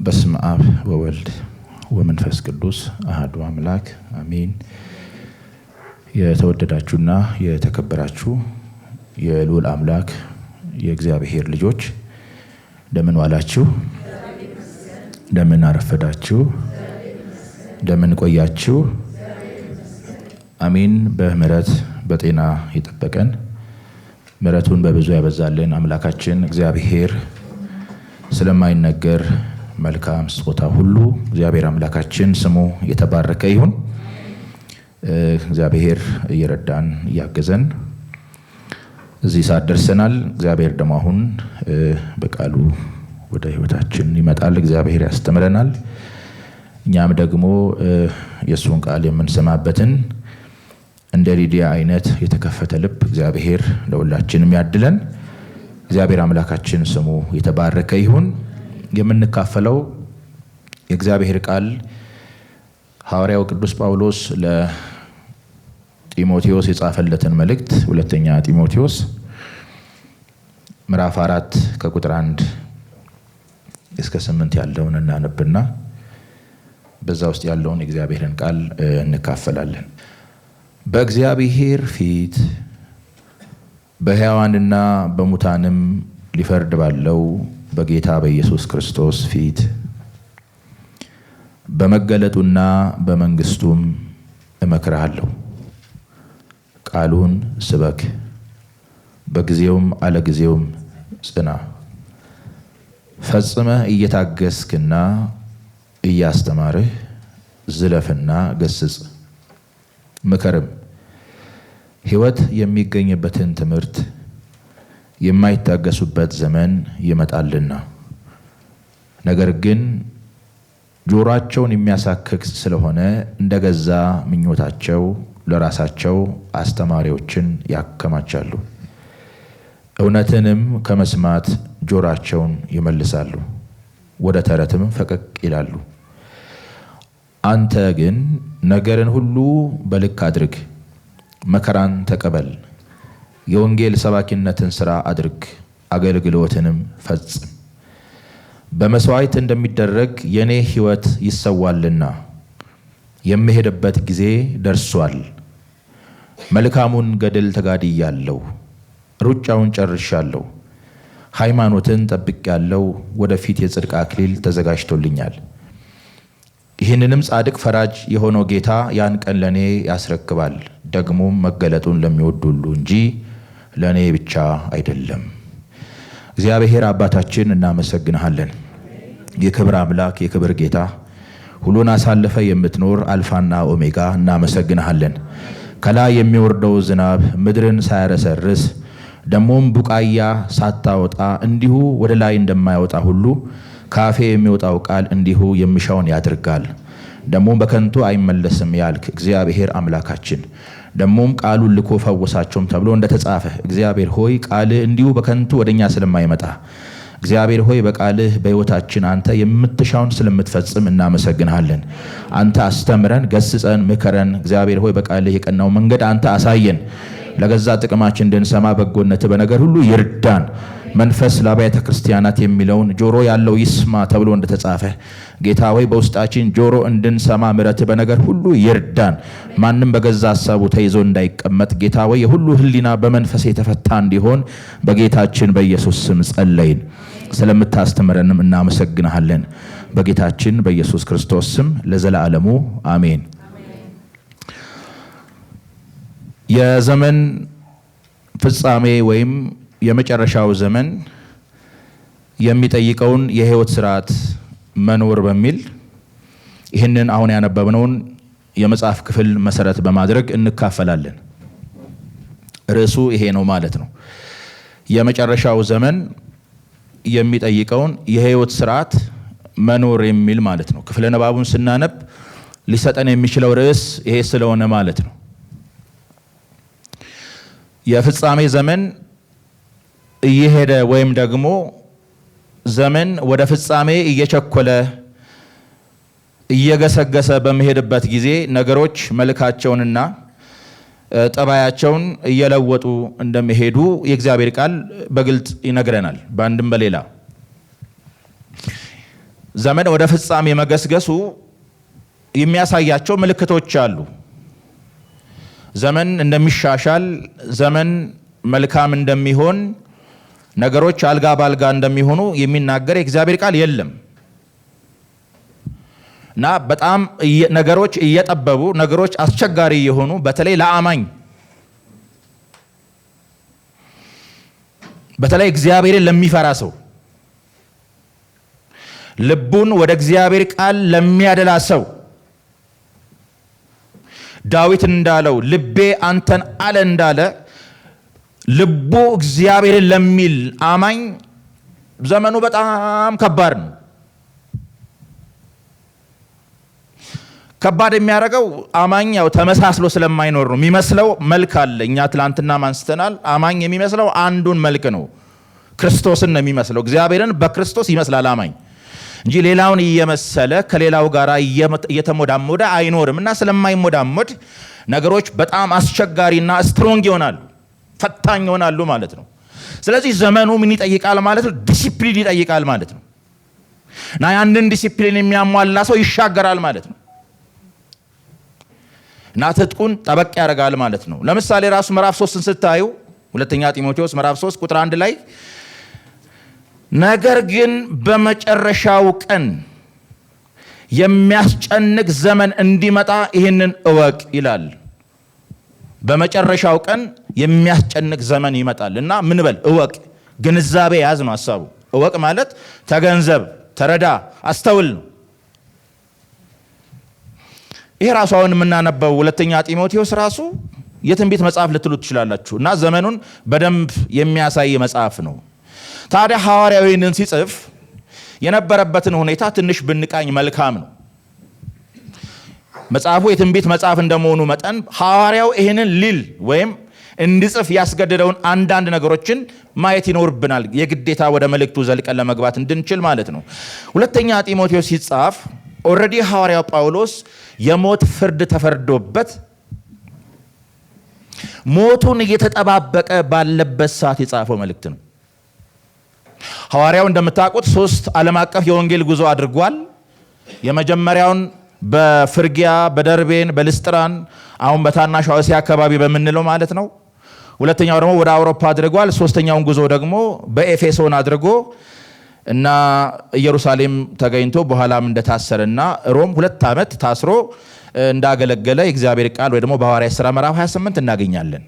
በስመ አብ ወወልድ ወመንፈስ ቅዱስ አሐዱ አምላክ አሜን። የተወደዳችሁና የተከበራችሁ የልዑል አምላክ የእግዚአብሔር ልጆች እንደምን ዋላችሁ? እንደምን አረፈዳችሁ? እንደምን ቆያችሁ? አሜን። በምህረት በጤና ይጠበቀን፣ ምህረቱን በብዙ ያበዛልን አምላካችን እግዚአብሔር ስለማይነገር መልካም ስጦታ ሁሉ እግዚአብሔር አምላካችን ስሙ የተባረከ ይሁን። እግዚአብሔር እየረዳን እያገዘን እዚህ ሰዓት ደርሰናል። እግዚአብሔር ደግሞ አሁን በቃሉ ወደ ህይወታችን ይመጣል፣ እግዚአብሔር ያስተምረናል። እኛም ደግሞ የእሱን ቃል የምንሰማበትን እንደ ሊዲያ አይነት የተከፈተ ልብ እግዚአብሔር ለሁላችንም ያድለን። እግዚአብሔር አምላካችን ስሙ የተባረከ ይሁን። የምንካፈለው የእግዚአብሔር ቃል ሐዋርያው ቅዱስ ጳውሎስ ለጢሞቴዎስ የጻፈለትን መልእክት ሁለተኛ ጢሞቴዎስ ምዕራፍ 4 ከቁጥር 1 እስከ 8 ያለውን እናነብና በዛ ውስጥ ያለውን የእግዚአብሔርን ቃል እንካፈላለን። በእግዚአብሔር ፊት በሕያዋንና በሙታንም ሊፈርድ ባለው በጌታ በኢየሱስ ክርስቶስ ፊት በመገለጡና በመንግስቱም እመክርሃለሁ። ቃሉን ስበክ፣ በጊዜውም አለጊዜውም ጽና። ፈጽመህ እየታገስክና እያስተማርህ ዝለፍና ገስጽ፣ ምከርም። ሕይወት የሚገኝበትን ትምህርት የማይታገሱበት ዘመን ይመጣልና፣ ነገር ግን ጆሮአቸውን የሚያሳክክ ስለሆነ እንደገዛ ምኞታቸው ለራሳቸው አስተማሪዎችን ያከማቻሉ፣ እውነትንም ከመስማት ጆሮአቸውን ይመልሳሉ፣ ወደ ተረትም ፈቀቅ ይላሉ። አንተ ግን ነገርን ሁሉ በልክ አድርግ፣ መከራን ተቀበል፣ የወንጌል ሰባኪነትን ሥራ አድርግ፣ አገልግሎትንም ፈጽም። በመሥዋዕት እንደሚደረግ የኔ ሕይወት ይሰዋልና የምሄድበት ጊዜ ደርሷል። መልካሙን ገድል ተጋድያለሁ፣ ሩጫውን ጨርሻለሁ፣ ሃይማኖትን ጠብቄያለሁ። ወደፊት የጽድቅ አክሊል ተዘጋጅቶልኛል። ይህንንም ጻድቅ ፈራጅ የሆነው ጌታ ያን ቀን ለኔ ያስረክባል፣ ደግሞም መገለጡን ለሚወዱ ሁሉ እንጂ ለኔ ብቻ አይደለም። እግዚአብሔር አባታችን እናመሰግንሃለን። የክብር አምላክ የክብር ጌታ ሁሉን አሳልፈ የምትኖር አልፋና ኦሜጋ እናመሰግንሃለን። ከላይ የሚወርደው ዝናብ ምድርን ሳያረሰርስ ደሞም ቡቃያ ሳታወጣ እንዲሁ ወደ ላይ እንደማይወጣ ሁሉ ካፌ የሚወጣው ቃል እንዲሁ የሚሻውን ያድርጋል፣ ደሞም በከንቱ አይመለስም ያልክ እግዚአብሔር አምላካችን ደሞም ቃሉን ልኮ ፈወሳቸውም ተብሎ እንደተጻፈ እግዚአብሔር ሆይ ቃልህ እንዲሁ በከንቱ ወደኛ ስለማይመጣ እግዚአብሔር ሆይ በቃልህ በሕይወታችን አንተ የምትሻውን ስለምትፈጽም እናመሰግንሃለን። አንተ አስተምረን፣ ገስጸን፣ ምከረን። እግዚአብሔር ሆይ በቃልህ የቀናው መንገድ አንተ አሳየን። ለገዛ ጥቅማችን እንድንሰማ በጎነት በነገር ሁሉ ይርዳን። መንፈስ ለአብያተ ክርስቲያናት የሚለውን ጆሮ ያለው ይስማ ተብሎ እንደተጻፈ ጌታ ሆይ በውስጣችን ጆሮ እንድንሰማ ምሕረት በነገር ሁሉ ይርዳን። ማንም በገዛ ሐሳቡ ተይዞ እንዳይቀመጥ ጌታ ሆይ የሁሉ ሕሊና በመንፈስ የተፈታ እንዲሆን በጌታችን በኢየሱስ ስም ጸለይን። ስለምታስተምረንም እናመሰግንሃለን። በጌታችን በኢየሱስ ክርስቶስ ስም ለዘላለሙ አሜን። የዘመን ፍጻሜ ወይም የመጨረሻው ዘመን የሚጠይቀውን የሕይወት ስርዓት መኖር በሚል ይህንን አሁን ያነበብነውን የመጽሐፍ ክፍል መሰረት በማድረግ እንካፈላለን። ርዕሱ ይሄ ነው ማለት ነው። የመጨረሻው ዘመን የሚጠይቀውን የሕይወት ስርዓት መኖር የሚል ማለት ነው። ክፍለ ንባቡን ስናነብ ሊሰጠን የሚችለው ርዕስ ይሄ ስለሆነ ማለት ነው። የፍጻሜ ዘመን እየሄደ ወይም ደግሞ ዘመን ወደ ፍጻሜ እየቸኮለ እየገሰገሰ በመሄድበት ጊዜ ነገሮች መልካቸውንና ጠባያቸውን እየለወጡ እንደሚሄዱ የእግዚአብሔር ቃል በግልጽ ይነግረናል። በአንድም በሌላ ዘመን ወደ ፍጻሜ መገስገሱ የሚያሳያቸው ምልክቶች አሉ። ዘመን እንደሚሻሻል፣ ዘመን መልካም እንደሚሆን፣ ነገሮች አልጋ ባልጋ እንደሚሆኑ የሚናገር የእግዚአብሔር ቃል የለም እና በጣም ነገሮች እየጠበቡ፣ ነገሮች አስቸጋሪ የሆኑ በተለይ ለአማኝ፣ በተለይ እግዚአብሔርን ለሚፈራ ሰው፣ ልቡን ወደ እግዚአብሔር ቃል ለሚያደላ ሰው ዳዊት እንዳለው ልቤ አንተን አለ እንዳለ ልቡ እግዚአብሔርን ለሚል አማኝ ዘመኑ በጣም ከባድ ነው። ከባድ የሚያደርገው አማኝ ያው ተመሳስሎ ስለማይኖር ነው። የሚመስለው መልክ አለ። እኛ ትላንትና ማንስተናል። አማኝ የሚመስለው አንዱን መልክ ነው፣ ክርስቶስን ነው የሚመስለው። እግዚአብሔርን በክርስቶስ ይመስላል አማኝ እንጂ ሌላውን እየመሰለ ከሌላው ጋር እየተሞዳሞደ አይኖርም። እና ስለማይሞዳሞድ ነገሮች በጣም አስቸጋሪና ስትሮንግ ይሆናሉ፣ ፈታኝ ይሆናሉ ማለት ነው። ስለዚህ ዘመኑ ምን ይጠይቃል ማለት ነው? ዲሲፕሊን ይጠይቃል ማለት ነው። እና ያንን ዲሲፕሊን የሚያሟላ ሰው ይሻገራል ማለት ነው። እና ትጥቁን ጠበቅ ያደርጋል ማለት ነው። ለምሳሌ ራሱ ምዕራፍ 3ን ስታዩ ሁለተኛ ጢሞቴዎስ ምዕራፍ 3 ቁጥር 1 ላይ ነገር ግን በመጨረሻው ቀን የሚያስጨንቅ ዘመን እንዲመጣ ይህንን እወቅ ይላል። በመጨረሻው ቀን የሚያስጨንቅ ዘመን ይመጣል እና ምን በል እወቅ፣ ግንዛቤ ያዝ ነው ሐሳቡ። እወቅ ማለት ተገንዘብ፣ ተረዳ፣ አስተውል ነው። ይሄ ራሱ አሁን የምናነበው ሁለተኛ ጢሞቴዎስ ራሱ የትንቢት መጽሐፍ ልትሉ ትችላላችሁ እና ዘመኑን በደንብ የሚያሳይ መጽሐፍ ነው። ታዲያ ሐዋርያው ይህንን ሲጽፍ የነበረበትን ሁኔታ ትንሽ ብንቃኝ መልካም ነው። መጽሐፉ የትንቢት መጽሐፍ እንደመሆኑ መጠን ሐዋርያው ይህንን ሊል ወይም እንዲጽፍ ያስገደደውን አንዳንድ ነገሮችን ማየት ይኖርብናል፣ የግዴታ ወደ መልእክቱ ዘልቀን ለመግባት እንድንችል ማለት ነው። ሁለተኛ ጢሞቴዎስ ሲጻፍ ኦልሬዲ ሐዋርያው ጳውሎስ የሞት ፍርድ ተፈርዶበት ሞቱን እየተጠባበቀ ባለበት ሰዓት የጻፈው መልእክት ነው። ሐዋርያው እንደምታውቁት 3 ዓለም አቀፍ የወንጌል ጉዞ አድርጓል። የመጀመሪያውን በፍርጊያ፣ በደርቤን፣ በልስጥራን አሁን በታናሽ እስያ አካባቢ በምንለው ማለት ነው። ሁለተኛው ደግሞ ወደ አውሮፓ አድርጓል። ሶስተኛውን ጉዞ ደግሞ በኤፌሶን አድርጎ እና ኢየሩሳሌም ተገኝቶ በኋላም እንደታሰረና ሮም 2 ዓመት ታስሮ እንዳገለገለ የእግዚአብሔር ቃል ወይ ደግሞ በሐዋርያት ሥራ ምዕራፍ 28 እናገኛለን።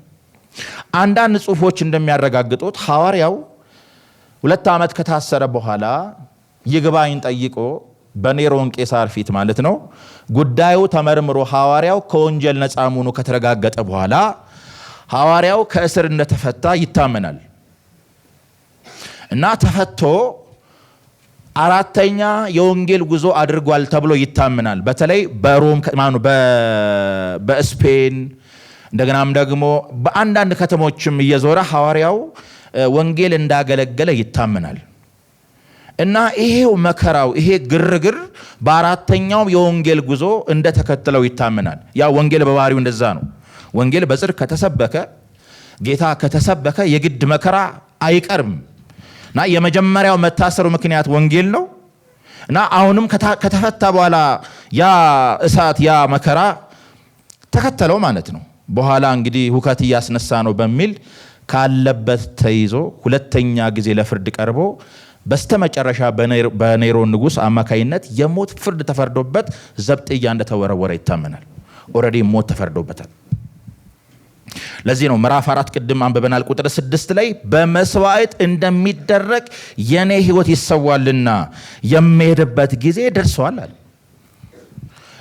አንዳንድ ጽሑፎች እንደሚያረጋግጡት ሐዋርያው 2 ዓመት ከታሰረ በኋላ ይግባኝ ጠይቆ በኔሮን ቄሳር ፊት ማለት ነው ጉዳዩ ተመርምሮ ሐዋርያው ከወንጀል ነፃ መሆኑ ከተረጋገጠ በኋላ ሐዋርያው ከእስር እንደተፈታ ይታመናል እና ተፈቶ 4ኛ የወንጌል ጉዞ አድርጓል ተብሎ ይታመናል። በተለይ በሮም በስፔን እንደገናም ደግሞ በአንዳንድ ከተሞችም እየዞረ ሐዋርያው ወንጌል እንዳገለገለ ይታመናል እና ይሄው መከራው ይሄ ግርግር በ4ኛው የወንጌል ጉዞ እንደተከተለው ይታመናል። ያ ወንጌል በባህሪው እንደዛ ነው። ወንጌል በጽድቅ ከተሰበከ ጌታ ከተሰበከ የግድ መከራ አይቀርም እና የመጀመሪያው መታሰሩ ምክንያት ወንጌል ነው እና አሁንም ከተፈታ በኋላ ያ እሳት ያ መከራ ተከተለው ማለት ነው። በኋላ እንግዲህ ሁከት እያስነሳ ነው በሚል ካለበት ተይዞ 2ኛ ጊዜ ለፍርድ ቀርቦ በስተመጨረሻ በኔሮን ንጉሥ አማካይነት የሞት ፍርድ ተፈርዶበት ዘብጥያ እንደተወረወረ ይታመናል። ኦልሬዲ ሞት ተፈርዶበታል። ለዚህ ነው ምዕራፍ 4 ቅድም አንብበናል ቁጥር 6 ላይ በመስዋዕት እንደሚደረግ የኔ ሕይወት ይሰዋልና የሚሄድበት ጊዜ ደርሷል አለ።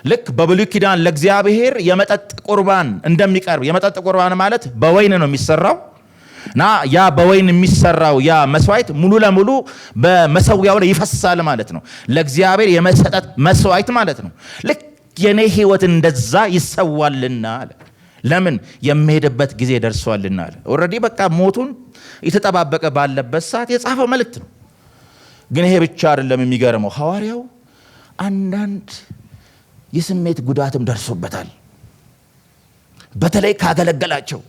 ልክ በብሉይ ኪዳን ለእግዚአብሔር የመጠጥ ቁርባን እንደሚቀርብ፣ የመጠጥ ቁርባን ማለት በወይን ነው የሚሰራው እና ያ በወይን የሚሰራው ያ መስዋዕት ሙሉ ለሙሉ በመሰዊያው ላይ ይፈሳል ማለት ነው። ለእግዚአብሔር የመሰጠት መስዋዕት ማለት ነው። ልክ የኔ ሕይወት እንደዛ ይሰዋልና አለ። ለምን? የሚሄድበት ጊዜ ደርሷልና አለ። ኦልሬዲ በቃ ሞቱን የተጠባበቀ ባለበት ሰዓት የጻፈው መልእክት ነው። ግን ይሄ ብቻ አይደለም የሚገርመው፣ ሐዋርያው አንዳንድ የስሜት ጉዳትም ደርሶበታል። በተለይ ካገለገላቸው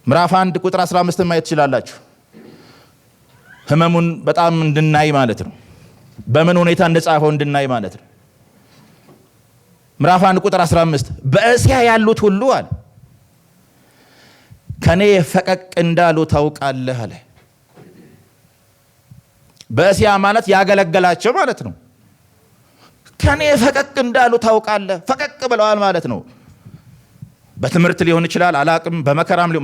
ምዕራፍ 1 ቁጥር 15 ማየት ትችላላችሁ። ህመሙን በጣም እንድናይ ማለት ነው። በምን ሁኔታ እንደጻፈው እንድናይ ማለት ነው። ምዕራፍ 1 ቁጥር 15 በእስያ ያሉት ሁሉ አለ ከኔ ፈቀቅ እንዳሉ ታውቃለህ አለ። በእስያ ማለት ያገለገላቸው ማለት ነው። ከኔ ፈቀቅ እንዳሉ ታውቃለህ። ፈቀቅ ብለዋል ማለት ነው። በትምህርት ሊሆን ይችላል፣ አላቅም።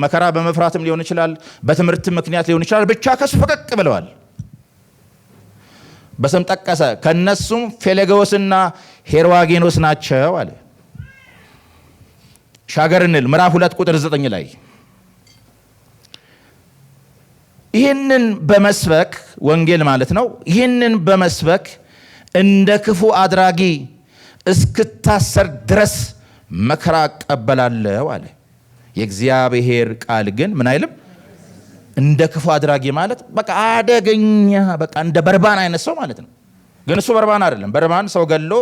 መከራ በመፍራትም ሊሆን ይችላል፣ በትምህርት ምክንያት ሊሆን ይችላል። ብቻ ከሱ ፈቀቅ ብለዋል። በስም ጠቀሰ። ከነሱም ፌሌጎስና ሄርዋጌኖስ ናቸው አለ። ሻገር እንል ምዕራፍ 2 ቁጥር 9 ላይ ይህንን በመስበክ ወንጌል ማለት ነው። ይህንን በመስበክ እንደ ክፉ አድራጊ እስክታሰር ድረስ መከራ እቀበላለሁ አለ። የእግዚአብሔር ቃል ግን ምን አይልም? እንደ ክፉ አድራጊ ማለት በቃ አደገኛ፣ በቃ እንደ በርባን አይነት ሰው ማለት ነው። ግን እሱ በርባን አይደለም። በርባን ሰው ገሎ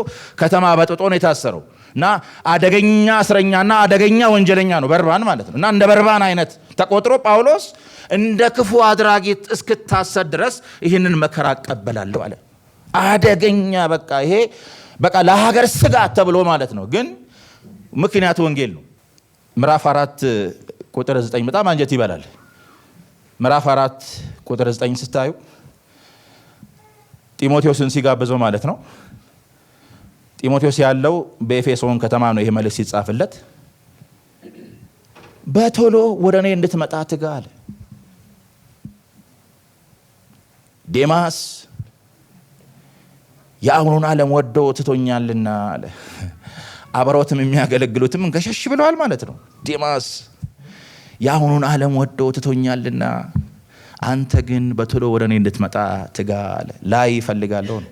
ከተማ በጥጦ ነው የታሰረው እና አደገኛ እስረኛና አደገኛ ወንጀለኛ ነው በርባን ማለት ነው። እና እንደ በርባን አይነት ተቆጥሮ ጳውሎስ እንደ ክፉ አድራጊ እስክታሰር ድረስ ይህንን መከራ እቀበላለሁ አለ። አደገኛ፣ በቃ ይሄ በቃ ለሀገር ስጋት ተብሎ ማለት ነው። ግን ምክንያቱ ወንጌል ነው። ምዕራፍ 4 ቁጥር 9 በጣም አንጀት ይበላል። ምዕራፍ 4 ቁጥር 9 ስታዩ ጢሞቴዎስን ሲጋብዘው ማለት ነው። ጢሞቴዎስ ያለው በኤፌሶን ከተማ ነው። ይሄ መልእክት ሲጻፍለት በቶሎ ወደ እኔ እንድትመጣ ትጋ አለ። ዴማስ የአሁኑን ዓለም ወዶ ትቶኛልና አለ። አብረውትም የሚያገለግሉትም ገሸሽ ብለዋል ማለት ነው። ዴማስ የአሁኑን ዓለም ወዶ ትቶኛልና አንተ ግን በቶሎ ወደ እኔ እንድትመጣ ትጋ አለ። ላይ ይፈልጋለሁ ነው።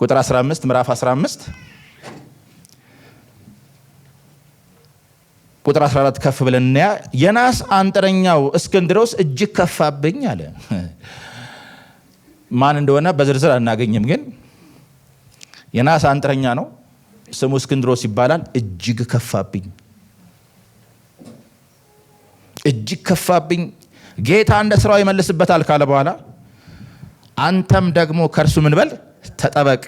ቁጥር 15 ምዕራፍ 15 ቁጥር 14 ከፍ ብለን እናያ። የናስ አንጥረኛው እስክንድሮስ እጅግ ከፋብኝ አለ። ማን እንደሆነ በዝርዝር አናገኝም፣ ግን የናስ አንጥረኛ ነው። ስሙ እስክንድሮስ ይባላል። እጅግ ከፋብኝ፣ እጅግ ከፋብኝ፣ ጌታ እንደ ስራው ይመልስበታል ካለ በኋላ አንተም ደግሞ ከእርሱ ምን በል ተጠበቅ፣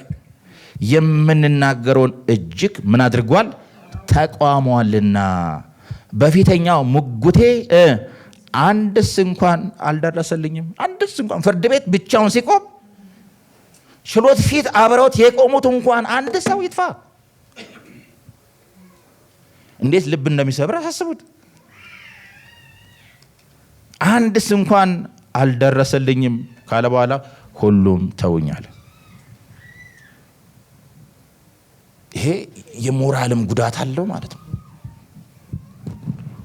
የምንናገረውን እጅግ ምን አድርጓል ተቋሟልና፣ በፊተኛው ሙግቴ አንድስ እንኳን አልደረሰልኝም። አንድስ እንኳን ፍርድ ቤት ብቻውን ሲቆም ችሎት ፊት አብረውት የቆሙት እንኳን አንድ ሰው ይጥፋ። እንዴት ልብ እንደሚሰብር አሳስቡት። አንድስ እንኳን አልደረሰልኝም ካለ በኋላ ሁሉም ተውኛል። ይሄ የሞራልም ጉዳት አለው ማለት ነው።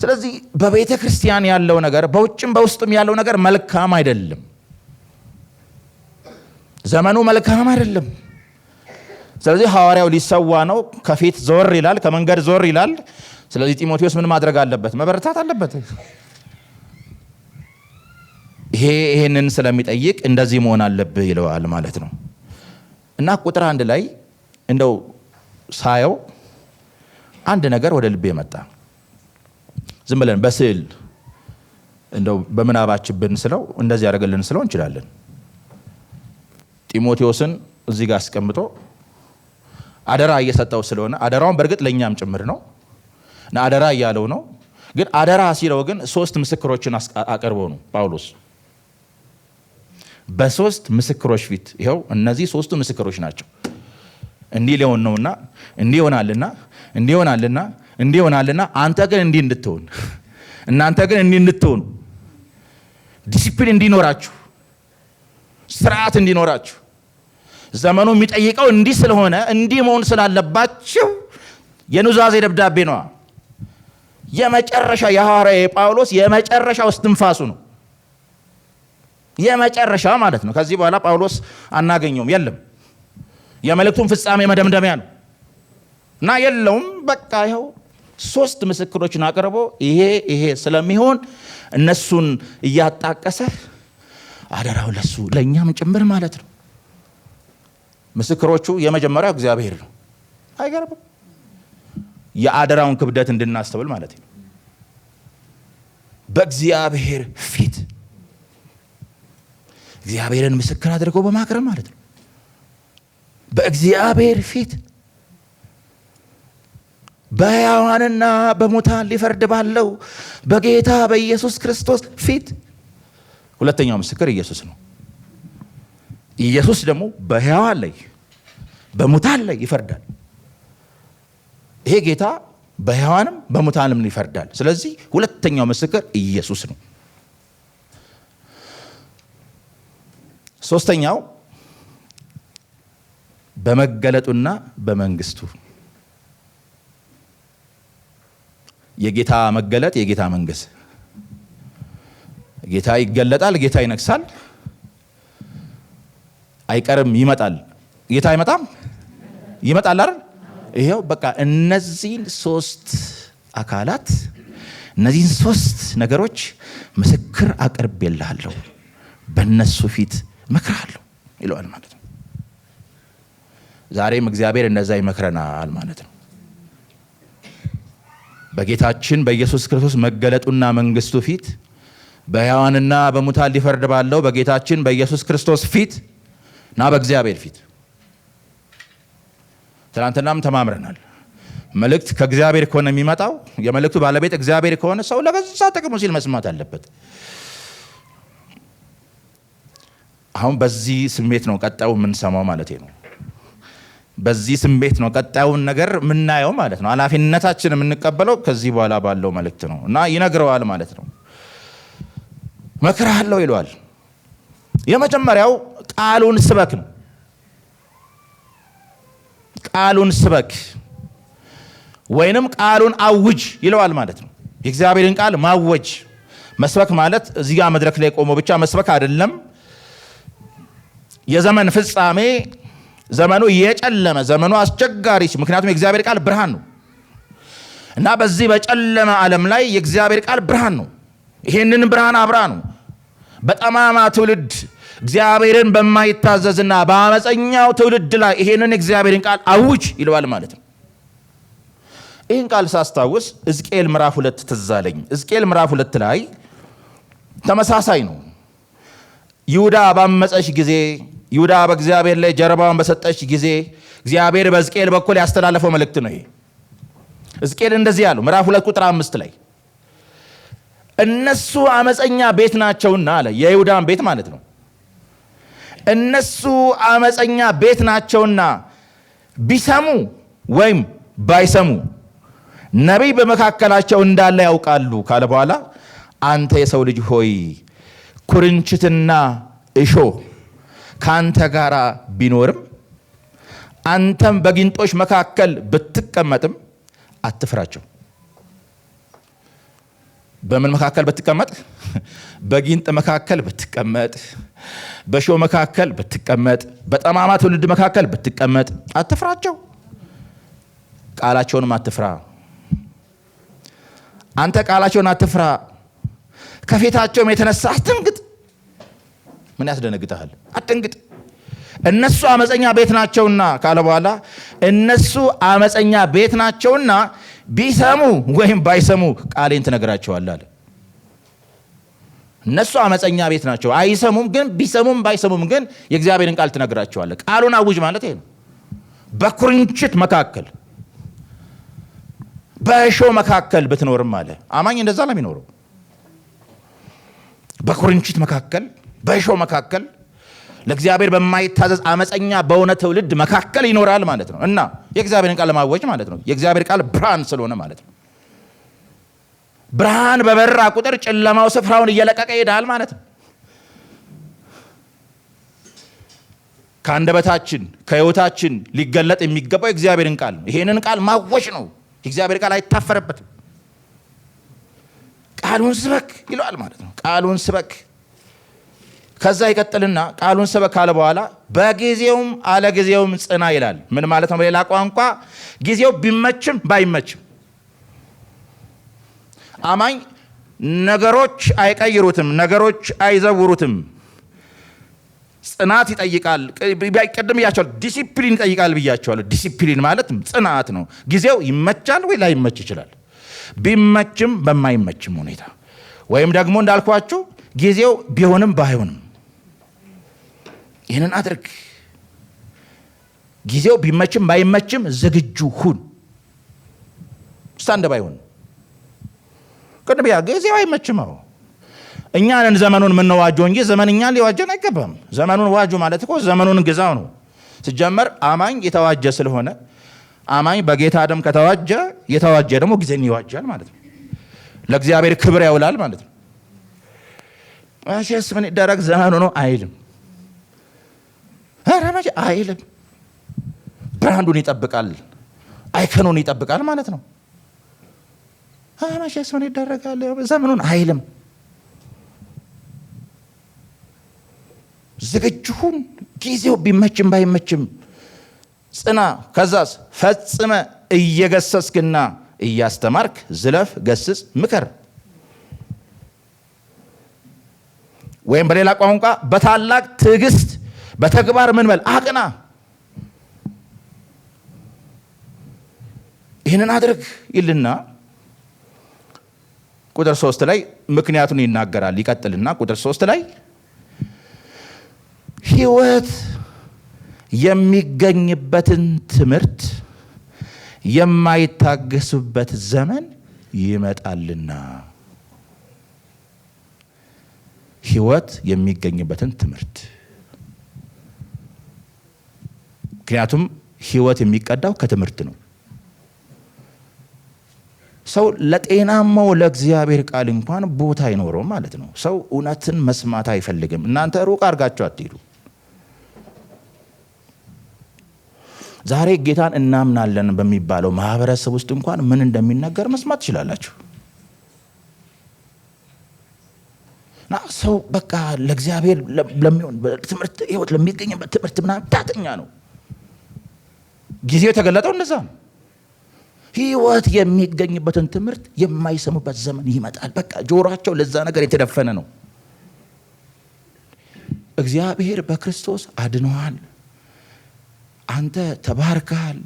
ስለዚህ በቤተ ክርስቲያን ያለው ነገር በውጭም በውስጥም ያለው ነገር መልካም አይደለም። ዘመኑ መልካም አይደለም። ስለዚህ ሐዋርያው ሊሰዋ ነው። ከፊት ዞር ይላል፣ ከመንገድ ዞር ይላል። ስለዚህ ጢሞቴዎስ ምን ማድረግ አለበት? መበረታት አለበት። ይሄንን ስለሚጠይቅ እንደዚህ መሆን አለብህ ይለዋል ማለት ነው። እና ቁጥር 1 ላይ እንደው ሳየው አንድ ነገር ወደ ልቤ መጣ። ዝም ብለን በስዕል እንደው በምናባችን ብንስለው እንደዚህ ያደርገልን ስለው እንችላለን። ጢሞቴዎስን እዚህ ጋር አስቀምጦ አደራ እየሰጠው ስለሆነ አደራውን በእርግጥ ለእኛም ጭምር ነው እና አደራ እያለው ነው። ግን አደራ ሲለው ግን 3 ምስክሮችን አቅርቦ ነው ጳውሎስ። በ3 ምስክሮች ፊት ይኸው እነዚህ 3ቱ ምስክሮች ናቸው። እንዲህ ሊሆን ነውና እንዲህ ይሆናልና እንዲህ ይሆናልና እንዲህ ይሆናልና አንተ ግን እንዲህ እንድትሆን እናንተ ግን እንዲህ እንድትሆኑ ዲሲፕሊን እንዲኖራችሁ ስርዓት እንዲኖራችሁ ዘመኑ የሚጠይቀው እንዲህ ስለሆነ እንዲህ መሆን ስላለባችሁ የኑዛዜ ደብዳቤ ነው። የመጨረሻ የሐዋርያ የጳውሎስ የመጨረሻው እስትንፋሱ ነው። የመጨረሻ ማለት ነው። ከዚህ በኋላ ጳውሎስ አናገኘውም፣ የለም። የመልእክቱን ፍጻሜ መደምደሚያ ነው እና የለውም። በቃ ይኸው 3 ምስክሮችን አቅርቦ ይሄ ስለሚሆን እነሱን እያጣቀሰ አደራው ለሱ ለእኛም ጭምር ማለት ነው። ምስክሮቹ የመጀመሪያው እግዚአብሔር ነው። አይገርምም? የአደራውን ክብደት እንድናስተውል ማለት ነው። በእግዚአብሔር ፊት እግዚአብሔርን ምስክር አድርገው በማቅረብ ማለት ነው። በእግዚአብሔር ፊት በሕያዋንና በሙታን ሊፈርድ ባለው በጌታ በኢየሱስ ክርስቶስ ፊት። ሁለተኛው ምስክር ኢየሱስ ነው። ኢየሱስ ደግሞ በሕያዋን ላይ በሙታን ላይ ይፈርዳል። ይሄ ጌታ በሕያዋንም በሙታንም ይፈርዳል። ስለዚህ ሁለተኛው ምስክር ኢየሱስ ነው። ሶስተኛው በመገለጡና በመንግስቱ። የጌታ መገለጥ፣ የጌታ መንግስት። ጌታ ይገለጣል፣ ጌታ ይነግሳል። አይቀርም፣ ይመጣል። ጌታ አይመጣም? ይመጣል አይደል? ይሄው በቃ እነዚህን ሶስት አካላት እነዚህን ሶስት ነገሮች ምስክር አቅርቤልሃለሁ፣ በእነሱ ፊት እመክርሃለሁ ይለዋል ማለት ነው። ዛሬም እግዚአብሔር እንደዛ ይመክረናል ማለት ነው። በጌታችን በኢየሱስ ክርስቶስ መገለጡና መንግስቱ ፊት በሕያዋንና በሙታን ሊፈርድ ባለው በጌታችን በኢየሱስ ክርስቶስ ፊት እና በእግዚአብሔር ፊት ትናንትናም ተማምረናል። መልእክት ከእግዚአብሔር ከሆነ የሚመጣው የመልእክቱ ባለቤት እግዚአብሔር ከሆነ ሰው ለገዛ ጥቅሙ ሲል መስማት አለበት። አሁን በዚህ ስሜት ነው ቀጣዩ የምንሰማው ማለት ነው። በዚህ ስሜት ነው ቀጣዩን ነገር የምናየው ማለት ነው። ኃላፊነታችን የምንቀበለው ከዚህ በኋላ ባለው መልእክት ነው እና ይነግረዋል ማለት ነው። መክርሃለሁ ይለዋል። የመጀመሪያው ቃሉን ስበክ ነው። ቃሉን ስበክ ወይንም ቃሉን አውጅ ይለዋል ማለት ነው። የእግዚአብሔርን ቃል ማወጅ፣ መስበክ ማለት እዚህ ጋር መድረክ ላይ ቆሞ ብቻ መስበክ አይደለም። የዘመን ፍጻሜ፣ ዘመኑ የጨለመ፣ ዘመኑ አስቸጋሪ፣ ምክንያቱም የእግዚአብሔር ቃል ብርሃን ነው እና በዚህ በጨለመ ዓለም ላይ የእግዚአብሔር ቃል ብርሃን ነው። ይሄንን ብርሃን አብራ ነው። በጠማማ ትውልድ እግዚአብሔርን በማይታዘዝና በአመፀኛው ትውልድ ላይ ይሄንን እግዚአብሔርን ቃል አውጅ ይለዋል ማለት ነው። ይህን ቃል ሳስታውስ ሕዝቅኤል ምዕራፍ 2 ትዝ አለኝ። ሕዝቅኤል ምዕራፍ 2 ላይ ተመሳሳይ ነው። ይሁዳ ባመፀች ጊዜ፣ ይሁዳ በእግዚአብሔር ላይ ጀርባውን በሰጠች ጊዜ እግዚአብሔር በሕዝቅኤል በኩል ያስተላለፈው መልእክት ነው። ይሄ ሕዝቅኤል እንደዚህ ያለው ምዕራፍ 2 ቁጥር 5 ላይ እነሱ አመፀኛ ቤት ናቸውና አለ። የይሁዳን ቤት ማለት ነው። እነሱ አመፀኛ ቤት ናቸውና ቢሰሙ ወይም ባይሰሙ ነቢይ በመካከላቸው እንዳለ ያውቃሉ ካለ በኋላ አንተ የሰው ልጅ ሆይ ኩርንችትና እሾህ ከአንተ ጋር ቢኖርም አንተም በጊንጦች መካከል ብትቀመጥም አትፍራቸው። በምን መካከል ብትቀመጥ? በጊንጥ መካከል ብትቀመጥ፣ በእሾህ መካከል ብትቀመጥ፣ በጠማማ ትውልድ መካከል ብትቀመጥ አትፍራቸው። ቃላቸውንም አትፍራ። አንተ ቃላቸውን አትፍራ፣ ከፊታቸውም የተነሳ አትንግጥ። ምን ያስደነግጣል? አትንግጥ። እነሱ አመፀኛ ቤት ናቸውና ካለ በኋላ እነሱ አመፀኛ ቤት ናቸውና ቢሰሙ ወይም ባይሰሙ ቃሌን ትነግራቸዋለህ አለ። እነሱ አመፀኛ ቤት ናቸው፣ አይሰሙም። ግን ቢሰሙም ባይሰሙም ግን የእግዚአብሔርን ቃል ትነግራቸዋለህ። ቃሉን አውጅ ማለት ይሄ ነው። በኩርንችት መካከል በእሾህ መካከል ብትኖርም አለ። አማኝ እንደዛ ነው የሚኖረው። በኩርንችት መካከል በእሾህ መካከል ለእግዚአብሔር በማይታዘዝ አመፀኛ በሆነ ትውልድ መካከል ይኖራል ማለት ነው። እና የእግዚአብሔርን ቃል ማወጅ ማለት ነው። የእግዚአብሔር ቃል ብርሃን ስለሆነ ማለት ነው። ብርሃን በበራ ቁጥር ጨለማው ስፍራውን እየለቀቀ ይሄዳል ማለት ነው። ከአንደበታችን ከሕይወታችን ሊገለጥ የሚገባው የእግዚአብሔርን ቃል ነው። ይሄንን ቃል ማወጅ ነው። የእግዚአብሔር ቃል አይታፈርበትም። ቃሉን ስበክ ይለዋል ማለት ነው። ቃሉን ስበክ። ከዛ ይቀጥልና ቃሉን ስበክ ካለ በኋላ በጊዜውም አለ ጊዜውም ጽና ይላል። ምን ማለት ነው? በሌላ ቋንቋ ጊዜው ቢመችም ባይመችም አማኝ ነገሮች አይቀይሩትም፣ ነገሮች አይዘውሩትም። ጽናት ይጠይቃል። ቀደም ብያቸዋለሁ፣ ዲሲፕሊን ይጠይቃል ብያቸዋለሁ። ዲሲፕሊን ማለት ጽናት ነው። ጊዜው ይመቻል ወይ ላይመች ይችላል። ቢመችም በማይመችም ሁኔታ ወይም ደግሞ እንዳልኳችሁ ጊዜው ቢሆንም ባይሆንም ይህንን አድርግ። ጊዜው ቢመችም ባይመችም ዝግጁ ሁን። ስታንድ ባይ ሁን። ቀደም ያ ጊዜው አይመችም። እኛ ነን ዘመኑን የምንዋጀው እንጂ ዘመን እኛን ሊዋጀን አይገባም። ዘመኑን ዋጁ ማለት እኮ ዘመኑን ግዛው ነው። ሲጀመር አማኝ የተዋጀ ስለሆነ አማኝ በጌታ ደም ከተዋጀ የተዋጀ ደግሞ ጊዜን ይዋጃል ማለት ነው። ለእግዚአብሔር ክብር ያውላል ማለት ነው። መቼስ ምን ይደረግ ዘመኑ ነው አይልም። ኧረ መቼ አይልም። ብራንዱን ይጠብቃል፣ አይከኑን ይጠብቃል ማለት ነው። መቼስ ምን ይደረጋል ዘመኑን አይልም። ዝግጁ ሁን። ጊዜው ቢመችም ባይመችም ጽና። ከዛስ ፈጽመ እየገሰስክና እያስተማርክ ዝለፍ፣ ገስጽ፣ ምከር። ወይም በሌላ ቋንቋ በታላቅ ትዕግስት በተግባር ምን በል አቅና። ይህንን አድርግ ይልና ቁጥር 3 ላይ ምክንያቱን ይናገራል። ይቀጥልና ቁጥር 3 ላይ ሕይወት የሚገኝበትን ትምህርት የማይታገሱበት ዘመን ይመጣልና። ሕይወት የሚገኝበትን ትምህርት፣ ምክንያቱም ሕይወት የሚቀዳው ከትምህርት ነው። ሰው ለጤናማው ለእግዚአብሔር ቃል እንኳን ቦታ አይኖረውም ማለት ነው። ሰው እውነትን መስማት አይፈልግም። እናንተ ሩቅ አድርጋችሁ አትሄዱ። ዛሬ ጌታን እናምናለን በሚባለው ማህበረሰብ ውስጥ እንኳን ምን እንደሚነገር መስማት ትችላላችሁ። እና ሰው በቃ ለእግዚአብሔር ለሚሆን ትምህርት ሕይወት ለሚገኝበት ትምህርት ምናምን ዳተኛ ነው። ጊዜው የተገለጠው እንደዛ ነው። ሕይወት የሚገኝበትን ትምህርት የማይሰሙበት ዘመን ይመጣል። በቃ ጆሮአቸው ለዛ ነገር የተደፈነ ነው። እግዚአብሔር በክርስቶስ አድኖሃል። አንተ ተባርከሃል።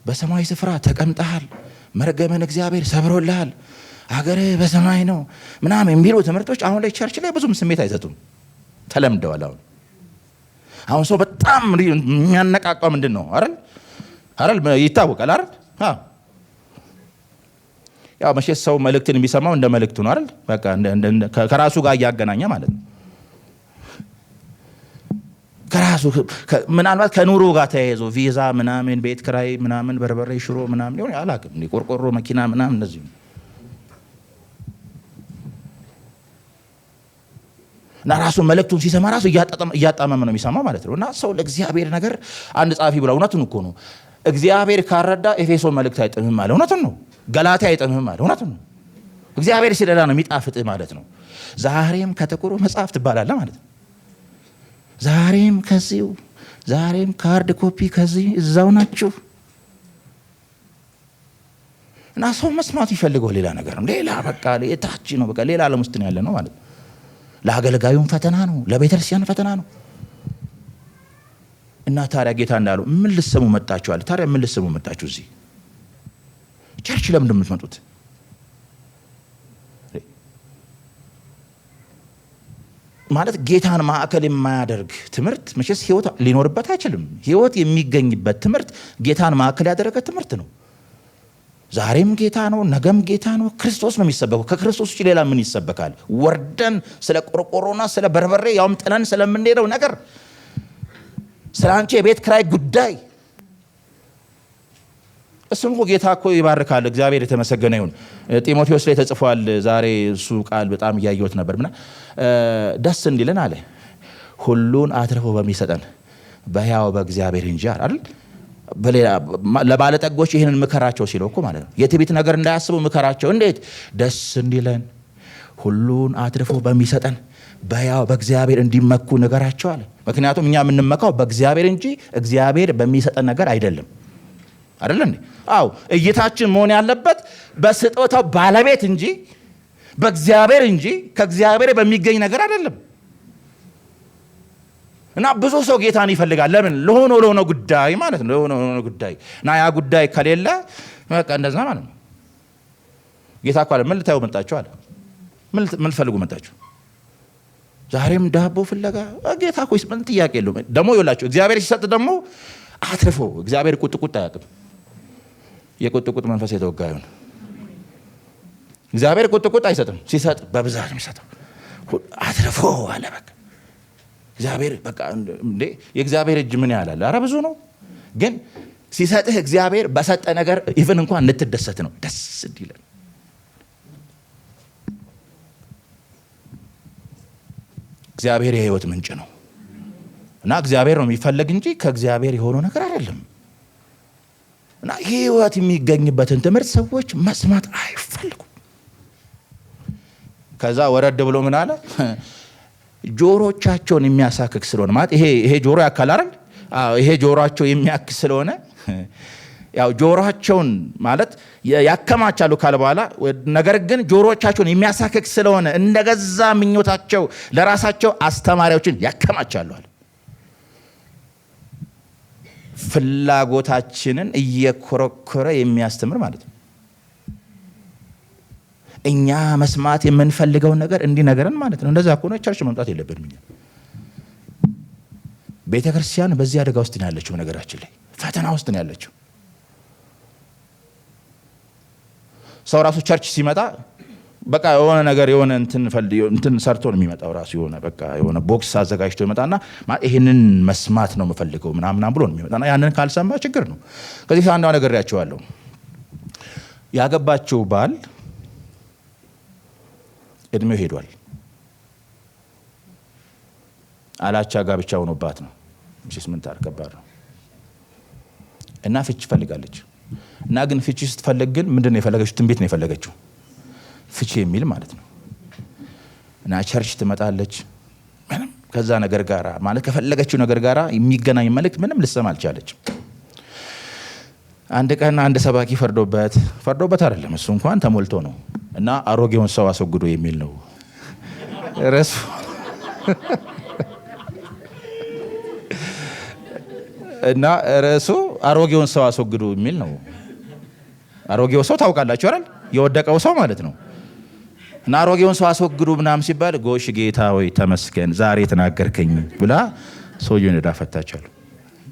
በሰማይ ስፍራ ተቀምጠሃል። መርገምን እግዚአብሔር ሰብሮልሃል። ሀገርህ በሰማይ ነው ምናምን የሚሉ ትምህርቶች አሁን ላይ ቸርች ላይ ብዙም ስሜት አይሰጡም፣ ተለምደዋል። አሁን ሰው በጣም የሚያነቃቃው ምንድን ነው? አይደል ይታወቃል አይደል? ያው መቼስ ሰው መልእክትን የሚሰማው እንደ መልእክቱ ነው አይደል? በቃ ከራሱ ጋር እያገናኘ ማለት ነው። ከራሱ ምናልባት ከኑሮ ጋር ተያይዞ ቪዛ ምናምን፣ ቤት ክራይ ምናምን፣ በርበሬ ሽሮ ምናምን ሊሆን አላውቅም፣ ቆርቆሮ መኪና ምናምን እንደዚህ እና ራሱ መልእክቱን ሲሰማ ራሱ እያጣመመ ነው የሚሰማው ማለት ነው። እና ሰው ለእግዚአብሔር ነገር አንድ ጻፊ ብላ እውነቱን እኮ ነው። እግዚአብሔር ካረዳ ኤፌሶን መልእክት አይጥምም አለ። እውነቱን ነው። ገላትያ አይጥምም አለ። እውነቱን ነው። እግዚአብሔር ሲረዳ ነው የሚጣፍጥህ ማለት ነው። ዛሬም ከጥቁሩ መጽሐፍ ትባላለህ ማለት ነው። ዛሬም ከዚሁ ዛሬም ካርድ ኮፒ ከዚህ እዛው ናችሁ። እና ሰው መስማት ይፈልገው ሌላ ነገር ነው። ሌላ በቃ የታች ነው። በቃ ሌላ ዓለም ውስጥ ነው ያለ ነው ማለት ነው። ለአገልጋዩም ፈተና ነው፣ ለቤተክርስቲያን ፈተና ነው። እና ታዲያ ጌታ እንዳለው ምን ልትሰሙ መጣችሁ አለ። ታዲያ ምን ልትሰሙ መጣችሁ? እዚህ ቸርች ለምንድን ነው የምትመጡት? ማለት ጌታን ማዕከል የማያደርግ ትምህርት መቼስ ህይወት ሊኖርበት አይችልም። ህይወት የሚገኝበት ትምህርት ጌታን ማዕከል ያደረገ ትምህርት ነው። ዛሬም ጌታ ነው፣ ነገም ጌታ ነው። ክርስቶስ ነው የሚሰበከው። ከክርስቶስ ውጭ ሌላ ምን ይሰበካል? ወርደን ስለ ቆርቆሮና ስለ በርበሬ ያውም ጥነን ስለምንሄደው ነገር፣ ስለ አንቺ የቤት ክራይ ጉዳይ እሱም እኮ ጌታ እኮ ይባርካል። እግዚአብሔር የተመሰገነ ይሁን። ጢሞቴዎስ ላይ ተጽፏል። ዛሬ እሱ ቃል በጣም እያየሁት ነበር። ምና ደስ እንዲለን አለ ሁሉን አትርፎ በሚሰጠን በሕያው በእግዚአብሔር እንጂ አይደል። ለባለጠጎች ይህንን ምከራቸው ሲለው እኮ ማለት ነው። የትዕቢት ነገር እንዳያስቡ ምከራቸው። እንዴት? ደስ እንዲለን ሁሉን አትርፎ በሚሰጠን በሕያው በእግዚአብሔር እንዲመኩ ነገራቸው አለ። ምክንያቱም እኛ የምንመካው በእግዚአብሔር እንጂ እግዚአብሔር በሚሰጠን ነገር አይደለም። አይደለም እንዴ? አዎ፣ እይታችን መሆን ያለበት በስጦታው ባለቤት እንጂ በእግዚአብሔር እንጂ ከእግዚአብሔር በሚገኝ ነገር አይደለም። እና ብዙ ሰው ጌታን ይፈልጋል። ለምን? ለሆነ ጉዳይ ማለት ነው። ለሆነ ጉዳይ እና ያ ጉዳይ ከሌለ በቃ እንደዛ ማለት ነው። ጌታ እኮ አለ ምን ልታዩ መጣችሁ አለ። ምን ልፈልጉ መጣችሁ? ዛሬም ዳቦ ፍለጋ። ጌታ እኮ ምን ጥያቄ የለውም። ደግሞ ይኸውላችሁ እግዚአብሔር ሲሰጥ ደግሞ አትርፎ። እግዚአብሔር ቁጥቁጥ አያውቅም። የቁጥቁጥ መንፈስ የተወጋ ይሁን። እግዚአብሔር ቁጥቁጥ አይሰጥም። ሲሰጥ በብዛት ነው የሚሰጠው። አትርፎ አለ በቃ እግዚአብሔር በቃ እንዴ የእግዚአብሔር እጅ ምን ያላል? አረ ብዙ ነው። ግን ሲሰጥህ እግዚአብሔር በሰጠ ነገር ኢቭን እንኳን እንድትደሰት ነው። ደስ እንዲለን እግዚአብሔር የህይወት ምንጭ ነው እና እግዚአብሔር ነው የሚፈለግ እንጂ ከእግዚአብሔር የሆነው ነገር አይደለም። እና ህይወት የሚገኝበትን ትምህርት ሰዎች መስማት አይፈልጉም። ከዛ ወረድ ብሎ ምን አለ? ጆሮቻቸውን የሚያሳክክ ስለሆነ ማለት ይሄ ጆሮ ያካል አይደል? ይሄ ጆሮአቸው የሚያክ ስለሆነ ያው ጆሮአቸውን ማለት ያከማቻሉ ካለ በኋላ ነገር ግን ጆሮቻቸውን የሚያሳክክ ስለሆነ እንደገዛ ምኞታቸው ለራሳቸው አስተማሪዎችን ያከማቻሉ አለ። ፍላጎታችንን እየኮረኮረ የሚያስተምር ማለት ነው። እኛ መስማት የምንፈልገውን ነገር እንዲነገረን ማለት ነው። እንደዛ ከሆነ ቸርች መምጣት የለብንም። እኛ ቤተክርስቲያን በዚህ አደጋ ውስጥ ነው ያለችው። ነገራችን ላይ ፈተና ውስጥ ነው ያለችው። ሰው ራሱ ቸርች ሲመጣ በቃ የሆነ ነገር የሆነ እንትን ሰርቶ ነው የሚመጣው። ራሱ የሆነ ቦክስ አዘጋጅቶ ይመጣና ይሄንን መስማት ነው የምፈልገው ምናምን ብሎ ነው የሚመጣና ያንን ካልሰማ ችግር ነው። ከዚህ አንዷ ነገር ያቸዋለሁ። ያገባችው ባል እድሜው ሄዷል። አላቻ ጋብቻ ሆኖባት ነው። ምን ታርከባር ነው እና ፍቺ ፈልጋለች። እና ግን ፍቺ ስትፈልግ ግን ምንድነው የፈለገችው? ትንቢት ነው የፈለገችው። ፍቺ የሚል ማለት ነው። እና ቸርች ትመጣለች። ምንም ከዛ ነገር ጋራ ማለት ከፈለገችው ነገር ጋራ የሚገናኝ መልእክት ምንም ልሰማ አልቻለችም። አንድ ቀን አንድ ሰባኪ ፈርዶበት አይደለም እሱ እንኳን ተሞልቶ ነው። እና አሮጌውን ሰው አስወግዱ የሚል ነው ርዕሱ። እና ርዕሱ አሮጌውን ሰው አስወግዱ የሚል ነው። አሮጌው ሰው ታውቃላችሁ አይደል? የወደቀው ሰው ማለት ነው። እና አሮጌውን ሰው አስወግዱ ምናምን ሲባል ጎሽ ጌታ ሆይ ተመስገን ዛሬ ተናገርከኝ ብላ ሰውየውን እዳፈታቻለሁ።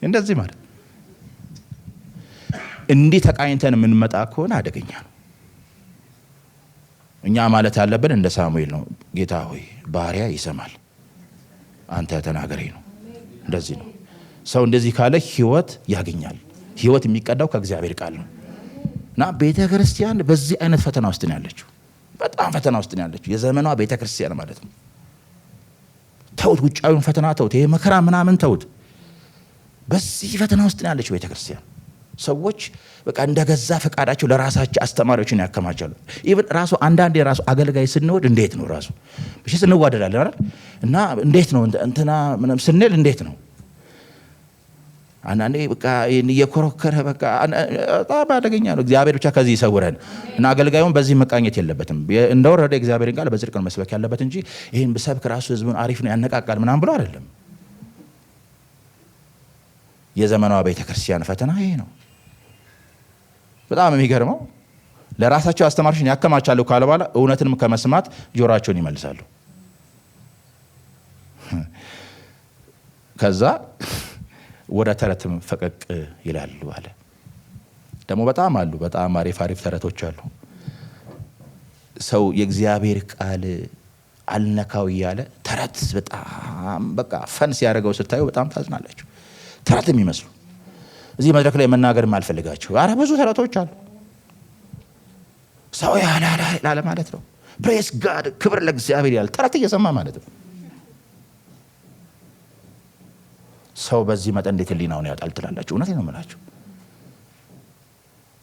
እንደዚህ ማለት እንዲህ ተቃኝተን የምንመጣ ከሆነ አደገኛ ነው። እኛ ማለት ያለብን እንደ ሳሙኤል ነው። ጌታ ሆይ ባሪያ ይሰማል፣ አንተ ተናገረኝ ነው። እንደዚህ ነው። ሰው እንደዚህ ካለ ህይወት ያገኛል። ህይወት የሚቀዳው ከእግዚአብሔር ቃል ነው። እና ቤተክርስቲያን በዚህ አይነት ፈተና ውስጥ ነው ያለችው። በጣም ፈተና ውስጥ ነው ያለችው። የዘመኗ ቤተክርስቲያን ማለት ነው። ተውት፣ ውጫዊውን ፈተና ተውት፣ ይሄ መከራ ምናምን ተውት። በዚህ ፈተና ውስጥ ነው ያለችው ቤተክርስቲያን። ሰዎች በቃ እንደገዛ ፈቃዳቸው ለራሳቸው አስተማሪዎችን ያከማቻሉ። ኢቭን ራሱ አንዳንዴ ራሱ አገልጋይ ስንወድ እንዴት ነው ራሱ ብቻ እንዋደዳለን አይደል? እና እንዴት ነው እንትና ምንም ስንል እንዴት ነው አንዳንዴ በቃ እየኮረከረ በቃ በጣም አደገኛ ነው። እግዚአብሔር ብቻ ከዚህ ይሰውረን። እና አገልጋዩን በዚህ መቃኘት የለበትም። እንደወረደ እግዚአብሔርን ቃል በጽድቅ ነው መስበክ ያለበት እንጂ ይሄን በሰብክ ራሱ ህዝቡን አሪፍ ነው ያነቃቃል ምናምን ብሎ አይደለም። የዘመኗ ቤተክርስቲያን ፈተና ይሄ ነው። በጣም የሚገርመው ለራሳቸው አስተማሪዎችን ያከማቻሉ ካለ በኋላ እውነትንም ከመስማት ጆሮአቸውን ይመልሳሉ። ከዛ ወደ ተረትም ፈቀቅ ይላሉ አለ። ደግሞ በጣም አሪፍ ተረቶች አሉ። ሰው የእግዚአብሔር ቃል አልነካው እያለ ተረት በጣም በቃ ፈን ሲያደርገው ስታዩ በጣም ታዝናላችሁ። ተረት የሚመስሉ እዚህ መድረክ ላይ መናገር የማልፈልጋቸው አረ ብዙ ተረቶች አሉ። ሰው ያላላ ማለት ነው። ፕሬስ ጋድ ክብር ለእግዚአብሔር ያለ ተረት እየሰማ ማለት ነው። ሰው በዚህ መጠን እንዴት ህሊናውን ያጣል ትላላችሁ? እውነቴን ነው የምላችሁ።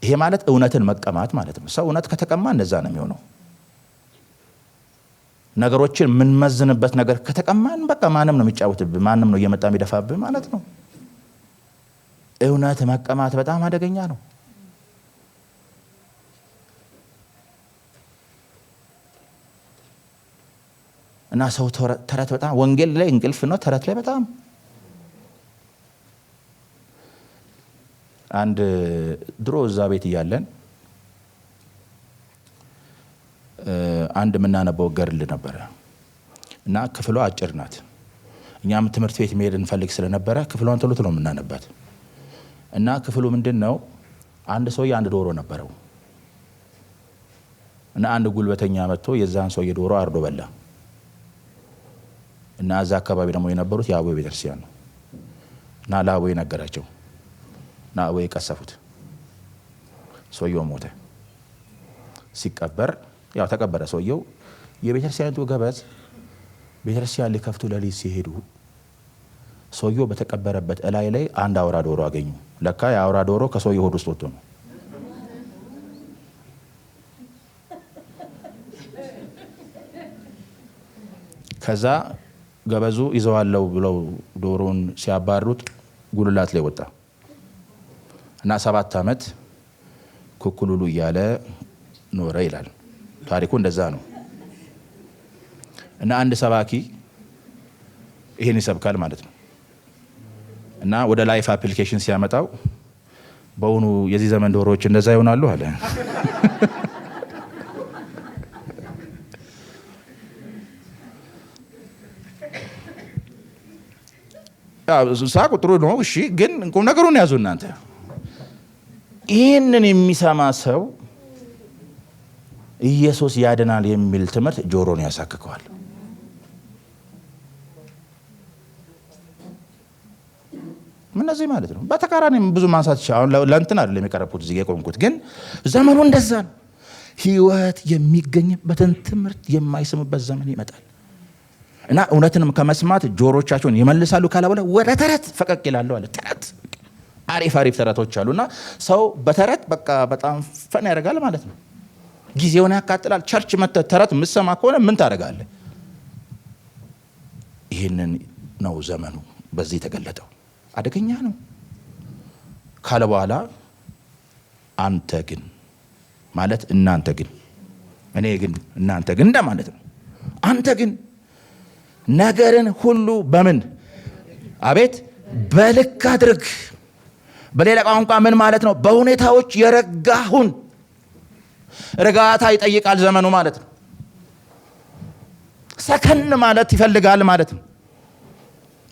ይሄ ማለት እውነትን መቀማት ማለት ነው። ሰው እውነት ከተቀማ እንደዛ ነው የሚሆነው። ነገሮችን የምንመዝንበት ነገር ከተቀማን በቃ ማንም ነው የሚጫወትብህ፣ ማንም ነው እየመጣ የሚደፋብህ ማለት ነው። እውነት መቀማት በጣም አደገኛ ነው። እና ሰው ተረት በጣም ወንጌል ላይ እንቅልፍ ነው፣ ተረት ላይ በጣም አንድ ድሮ እዛ ቤት እያለን አንድ የምናነበው ገድል ነበረ እና ክፍሏ አጭር ናት። እኛም ትምህርት ቤት መሄድ እንፈልግ ስለነበረ ክፍሏን ቶሎ ቶሎ የምናነባት እና ክፍሉ ምንድን ነው? አንድ ሰውዬ አንድ ዶሮ ነበረው እና አንድ ጉልበተኛ መጥቶ የዛን ሰውዬ ዶሮ አርዶ በላ እና እዛ አካባቢ ደግሞ የነበሩት የአቦ ቤተክርስቲያን ነው እና ለአቦ ነገራቸው እና አቦ ቀሰፉት። ሰውየው ሞተ። ሲቀበር ያው ተቀበረ ሰውየው። የቤተክርስቲያኒቱ ገበዝ ቤተክርስቲያን ሊከፍቱ ለሊት ሲሄዱ ሰውየው በተቀበረበት እላይ ላይ አንድ አውራ ዶሮ አገኙ። ለካ የአውራ ዶሮ ከሰውየው ሆድ ውስጥ ወጥቶ ነው። ከዛ ገበዙ ይዘዋለው ብለው ዶሮን ሲያባሩት ጉልላት ላይ ወጣ እና 7 ዓመት ኩኩሉሉ እያለ ኖረ ይላል ታሪኩ። እንደዛ ነው። እና አንድ ሰባኪ ይሄን ይሰብካል ማለት ነው እና ወደ ላይፍ አፕሊኬሽን ሲያመጣው በእውኑ የዚህ ዘመን ዶሮዎች እንደዛ ይሆናሉ አለ። ሳቁ ጥሩ ነው እሺ፣ ግን ቁም ነገሩን ያዙ እናንተ። ይህንን የሚሰማ ሰው ኢየሱስ ያድናል የሚል ትምህርት ጆሮን ያሳክከዋል። እነዚህ ማለት ነው። በተቃራኒ ብዙ ማንሳት ይችላል። ለእንትን አይደለም የቀረብኩት እዚህ የቆምኩት፣ ግን ዘመኑ እንደዛ ነው። ህይወት የሚገኝበትን ትምህርት የማይሰሙበት ዘመን ይመጣል እና እውነትንም ከመስማት ጆሮቻቸውን ይመልሳሉ ካለ በኋላ ወደ ተረት ፈቀቅ ይላሉ አለ። ተረት አሪፍ ተረቶች አሉና ሰው በተረት በቃ በጣም ፈን ያደርጋል ማለት ነው። ጊዜውን ያቃጥላል። ቸርች መጥተህ ተረት የምትሰማ ከሆነ ምን ታደርጋለህ? ይህንን ነው ዘመኑ በዚህ ተገለጠው። አደገኛ ነው ካለ በኋላ አንተ ግን ማለት እናንተ ግን፣ እኔ ግን እናንተ ግን እንደማለት ነው። አንተ ግን ነገርን ሁሉ በምን አቤት በልክ አድርግ። በሌላ ቋንቋ ምን ማለት ነው? በሁኔታዎች የረጋሁን። እርጋታ ይጠይቃል ዘመኑ ማለት ነው። ሰከን ማለት ይፈልጋል ማለት ነው።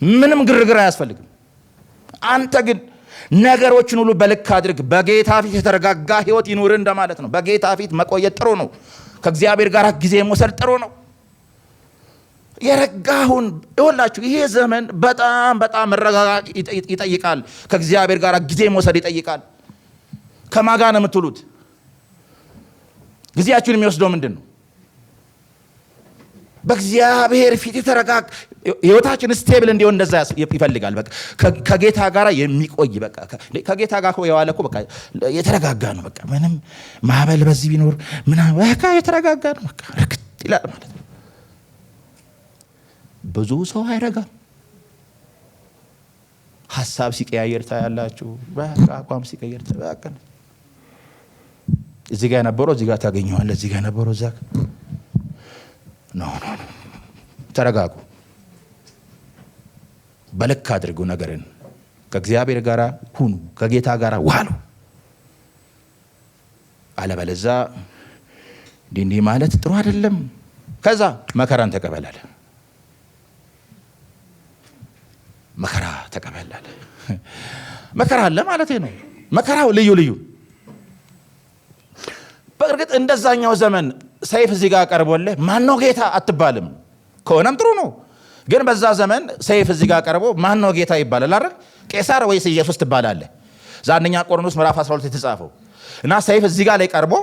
ምንም ግርግር አያስፈልግም። አንተ ግን ነገሮችን ሁሉ በልክ አድርግ። በጌታ ፊት የተረጋጋ ህይወት ይኑር እንደማለት ነው። በጌታ ፊት መቆየት ጥሩ ነው። ከእግዚአብሔር ጋር ጊዜ መውሰድ ጥሩ ነው። የረጋሁን ይኸውላችሁ፣ ይሄ ዘመን በጣም በጣም መረጋጋት ይጠይቃል። ከእግዚአብሔር ጋር ጊዜ መውሰድ ይጠይቃል። ከማን ጋር ነው የምትውሉት? ጊዜያችሁን የሚወስደው ምንድን ነው? በእግዚአብሔር ፊት የተረጋጋ ህይወታችን ስቴብል እንዲሆን እንደዛ ይፈልጋል። በቃ ከጌታ ጋር የሚቆይ በቃ ከጌታ ጋር የዋለ እኮ በቃ የተረጋጋ ነው። በቃ ምንም ማዕበል በዚህ ቢኖር ምናምን በቃ የተረጋጋ ነው። በቃ ረክት ይላል ማለት ነው። ብዙ ሰው አይረጋም። ሀሳብ ሲቀያየር ታያላችሁ። በቃ አቋም ሲቀያየር በቃ እዚህ ጋር ነበረው እዚህ ጋር ታገኘዋለህ፣ እዚህ ጋር ነበረው እዛ ኖ ተረጋጉ። በልክ አድርጉ ነገርን። ከእግዚአብሔር ጋር ሁኑ፣ ከጌታ ጋር ዋሉ። አለበለዛ እንዲህ ማለት ጥሩ አይደለም። ከዛ መከራን ተቀበላለ። መከራ ተቀበላለ። መከራ አለ ማለት ነው። መከራው ልዩ ልዩ። በእርግጥ እንደዛኛው ዘመን ሰይፍ እዚህ ጋር ቀርቦልህ ማነው ጌታ አትባልም። ከሆነም ጥሩ ነው። ግን በዛ ዘመን ሰይፍ እዚህ ጋር ቀርቦ ማነው ጌታ ይባላል አይደል? ቄሳር ወይስ ኢየሱስ ትባላለህ? አንደኛ ቆሮንቶስ ምዕራፍ 12 የተጻፈው እና ሰይፍ እዚህ ጋር ላይ ቀርቦ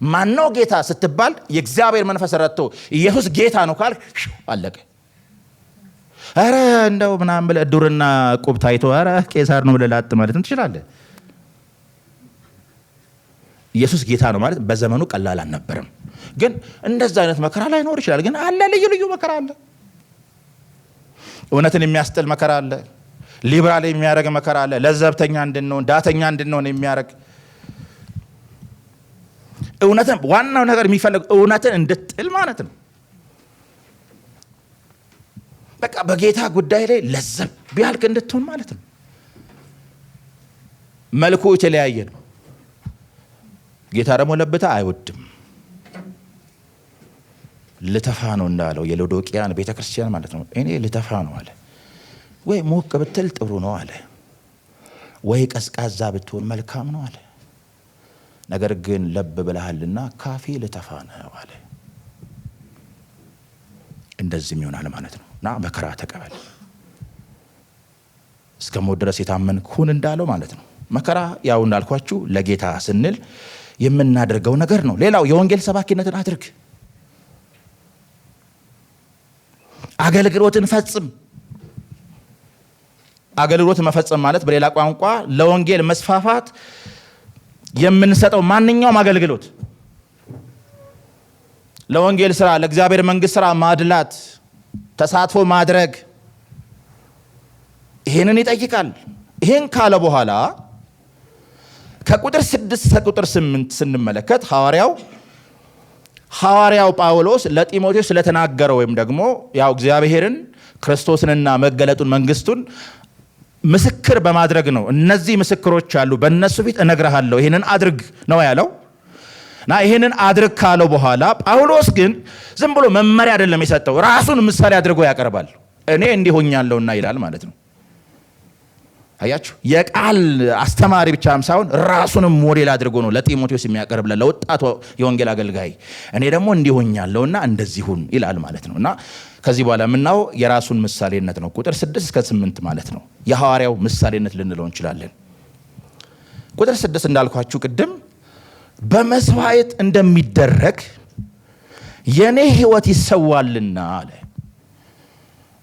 ማነው ጌታ ስትባል የእግዚአብሔር መንፈስ ረድቶ ኢየሱስ ጌታ ነው ካልክ አለቀ። ኧረ እንደው ምናምን ብለህ ዱርና ቁብ ታይቶ ኧረ ቄሳር ነው ብለህ ላጥ ማለት ትችላለህ። ኢየሱስ ጌታ ነው ማለት በዘመኑ ቀላል አልነበረም። ግን እንደዛ አይነት መከራ ላይኖር ይችላል። ግን አለ፣ ልዩ ልዩ መከራ አለ። እውነትን የሚያስጥል መከራ አለ። ሊብራል የሚያደርግ መከራ አለ። ለዘብተኛ እንድንሆን ዳተኛ እንድንሆን የሚያደርግ እውነትን ዋናው ነገር የሚፈልግ እውነትን እንድትጥል ማለት ነው። በቃ በጌታ ጉዳይ ላይ ለዘብ ቢያልቅ እንድትሆን ማለት ነው። መልኩ የተለያየ ነው። ጌታ ደግሞ ለብታ አይወድም። ልተፋ ነው እንዳለው የሎዶቅያን ቤተክርስቲያን ማለት ነው። እኔ ልተፋ ነው አለ። ወይ ሞቅ ብትል ጥሩ ነው አለ፣ ወይ ቀዝቃዛ ብትሆን መልካም ነው አለ። ነገር ግን ለብ ብለሃልና ካፌ ልተፋ ነው አለ። እንደዚህም ይሆናል ማለት ነው። እና መከራ ተቀበል እስከ ሞት ድረስ የታመንክ ሁን እንዳለው ማለት ነው። መከራ ያው እንዳልኳችሁ ለጌታ ስንል የምናደርገው ነገር ነው። ሌላው የወንጌል ሰባኪነትን አድርግ፣ አገልግሎትን ፈጽም። አገልግሎት መፈጸም ማለት በሌላ ቋንቋ ለወንጌል መስፋፋት የምንሰጠው ማንኛውም አገልግሎት፣ ለወንጌል ስራ፣ ለእግዚአብሔር መንግስት ስራ ማድላት፣ ተሳትፎ ማድረግ ይሄንን ይጠይቃል። ይሄን ካለ በኋላ ከቁጥር 6 እስከ ቁጥር 8 ስንመለከት ሐዋርያው ጳውሎስ ለጢሞቴዎስ ስለተናገረው ወይም ደግሞ ያው እግዚአብሔርን ክርስቶስንና መገለጡን መንግስቱን ምስክር በማድረግ ነው። እነዚህ ምስክሮች አሉ፣ በእነሱ ፊት እነግርሃለሁ ይሄንን አድርግ ነው ያለው። እና ይሄንን አድርግ ካለው በኋላ ጳውሎስ ግን ዝም ብሎ መመሪያ አይደለም የሰጠው፣ ራሱን ምሳሌ አድርጎ ያቀርባል። እኔ እንዲህ ሆኛለሁና ይላል ማለት ነው። አያችሁ፣ የቃል አስተማሪ ብቻም ሳይሆን ራሱንም ሞዴል አድርጎ ነው ለጢሞቴዎስ የሚያቀርብለት ለወጣቱ የወንጌል አገልጋይ። እኔ ደግሞ እንዲህ ሆኛለሁና እንደዚህ ሁን ይላል ማለት ነው። እና ከዚህ በኋላ የምናየው የራሱን ምሳሌነት ነው። ቁጥር 6 እስከ 8 ማለት ነው የሐዋርያው ምሳሌነት ልንለው እንችላለን። ቁጥር 6 እንዳልኳችሁ ቅድም በመስዋዕት እንደሚደረግ የኔ ሕይወት ይሰዋልና አለ።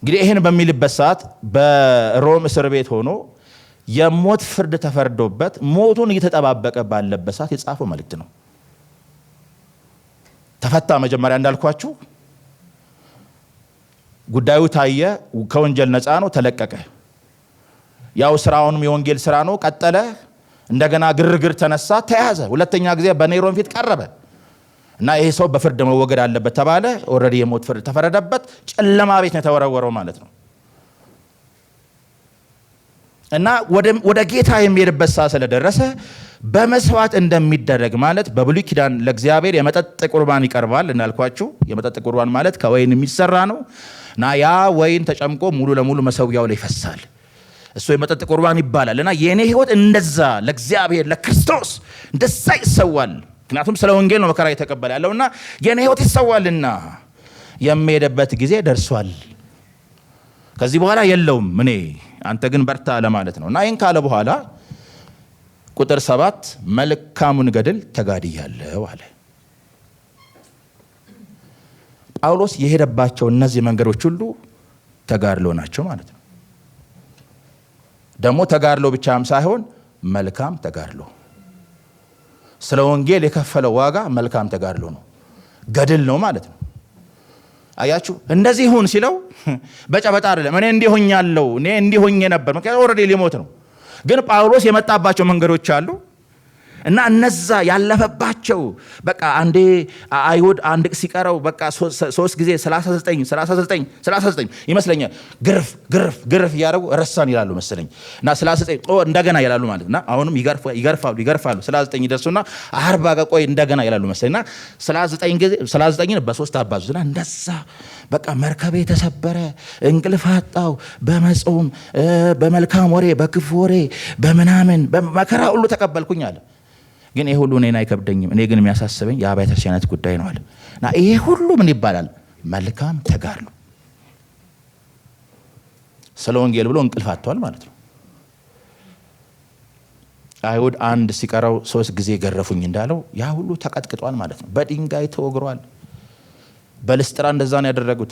እንግዲህ ይህን በሚልበት ሰዓት በሮም እስር ቤት ሆኖ የሞት ፍርድ ተፈርዶበት ሞቱን እየተጠባበቀ ባለበት ሰዓት የጻፈው መልእክት ነው። ተፈታ። መጀመሪያ እንዳልኳችሁ ጉዳዩ ታየ፣ ከወንጀል ነፃ ነው፣ ተለቀቀ። ያው ስራውንም የወንጌል ስራ ነው፣ ቀጠለ። እንደገና ግርግር ተነሳ፣ ተያዘ። ሁለተኛ ጊዜ በኔሮን ፊት ቀረበ እና ይሄ ሰው በፍርድ መወገድ አለበት ተባለ። ኦልሬዲ የሞት ፍርድ ተፈረደበት። ጨለማ ቤት ነው የተወረወረው ማለት ነው። እና ወደ ጌታ የሚሄድበት ሰዓት ስለደረሰ በመስዋዕት እንደሚደረግ ማለት በብሉይ ኪዳን ለእግዚአብሔር የመጠጥ ቁርባን ይቀርባል። እንዳልኳችሁ የመጠጥ ቁርባን ማለት ከወይን የሚሰራ ነው እና ያ ወይን ተጨምቆ ሙሉ ለሙሉ መሰዊያው ላይ ይፈሳል። እሱ የመጠጥ ቁርባን ይባላል። እና የኔ ሕይወት እንደዛ ለእግዚአብሔር ለክርስቶስ እንደዛ ይሰዋል። ምክንያቱም ስለ ወንጌል ነው መከራ የተቀበለ ያለውና የኔ ሕይወት ይሰዋልና የሚሄድበት ጊዜ ደርሷል። ከዚህ በኋላ የለውም እኔ አንተ ግን በርታ ለማለት ነው። እና ይህን ካለ በኋላ ቁጥር 7 መልካሙን ገድል ተጋድያለሁ አለ። ጳውሎስ የሄደባቸው እነዚህ መንገዶች ሁሉ ተጋድሎ ናቸው ማለት ነው። ደግሞ ተጋድሎ ብቻም ሳይሆን መልካም ተጋድሎ፣ ስለ ወንጌል የከፈለው ዋጋ መልካም ተጋድሎ ነው፣ ገድል ነው ማለት ነው። አያችሁ፣ እንደዚህ ሁን ሲለው በጨበጣ አይደለም። እኔ እንዲሆኛለሁ እኔ እንዲሆኜ ነበር፣ ምክንያቱም ኦልሬዲ ሊሞት ነው። ግን ጳውሎስ የመጣባቸው መንገዶች አሉ እና እነዛ ያለፈባቸው በቃ አንዴ አይሁድ አንድ ሲቀረው በቃ 3 ጊዜ 39 ይመስለኛል ግርፍ እያደረጉ ረሳን ይላሉ መሰለኝ እና 39 እንደገና ይላሉ ማለት እና አሁንም ይገርፋሉ 39 ይደርሱና 40 ቆይ እንደገና ይላሉ መሰለኝና 39 በ3 አባዙና እንደዛ በቃ መርከቤ ተሰበረ፣ እንቅልፍ አጣው፣ በመጾም በመልካም ወሬ በክፉ ወሬ በምናምን በመከራ ሁሉ ተቀበልኩኝ አለ። ግን ይሄ ሁሉ እኔን አይከብደኝም፣ እኔ ግን የሚያሳስበኝ የአብያተ ክርስቲያናት ጉዳይ ነው አለ። እና ይሄ ሁሉ ምን ይባላል? መልካም ተጋድሎ። ስለ ወንጌል ብሎ እንቅልፍ አጥቷል ማለት ነው። አይሁድ አንድ ሲቀረው 3 ጊዜ ገረፉኝ እንዳለው ያ ሁሉ ተቀጥቅጧል ማለት ነው። በድንጋይ ተወግሯል። በልስጥራ እንደዛ ነው ያደረጉት።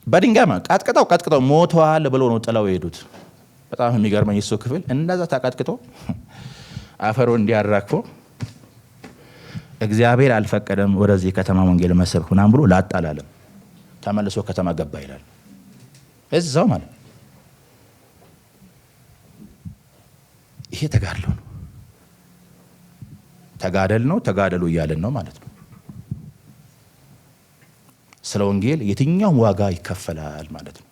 በድንጋይ ማለት ቀጥቅጠው ሞተዋል ብሎ ነው ጥለው የሄዱት። በጣም የሚገርመኝ እሱ ክፍል እንደዛ ተቀጥቅጦ አፈሩ እንዲያራክፎ እግዚአብሔር አልፈቀደም ወደዚህ ከተማ ወንጌል መስበክ ምናምን ብሎ ላጣላለም ተመልሶ ከተማ ገባ ይላል። እዛው ማለት ይሄ ተጋድሎ ነው። ተጋደል ነው ተጋደሉ እያለን ነው ማለት ነው። ስለ ወንጌል የትኛውም ዋጋ ይከፈላል ማለት ነው።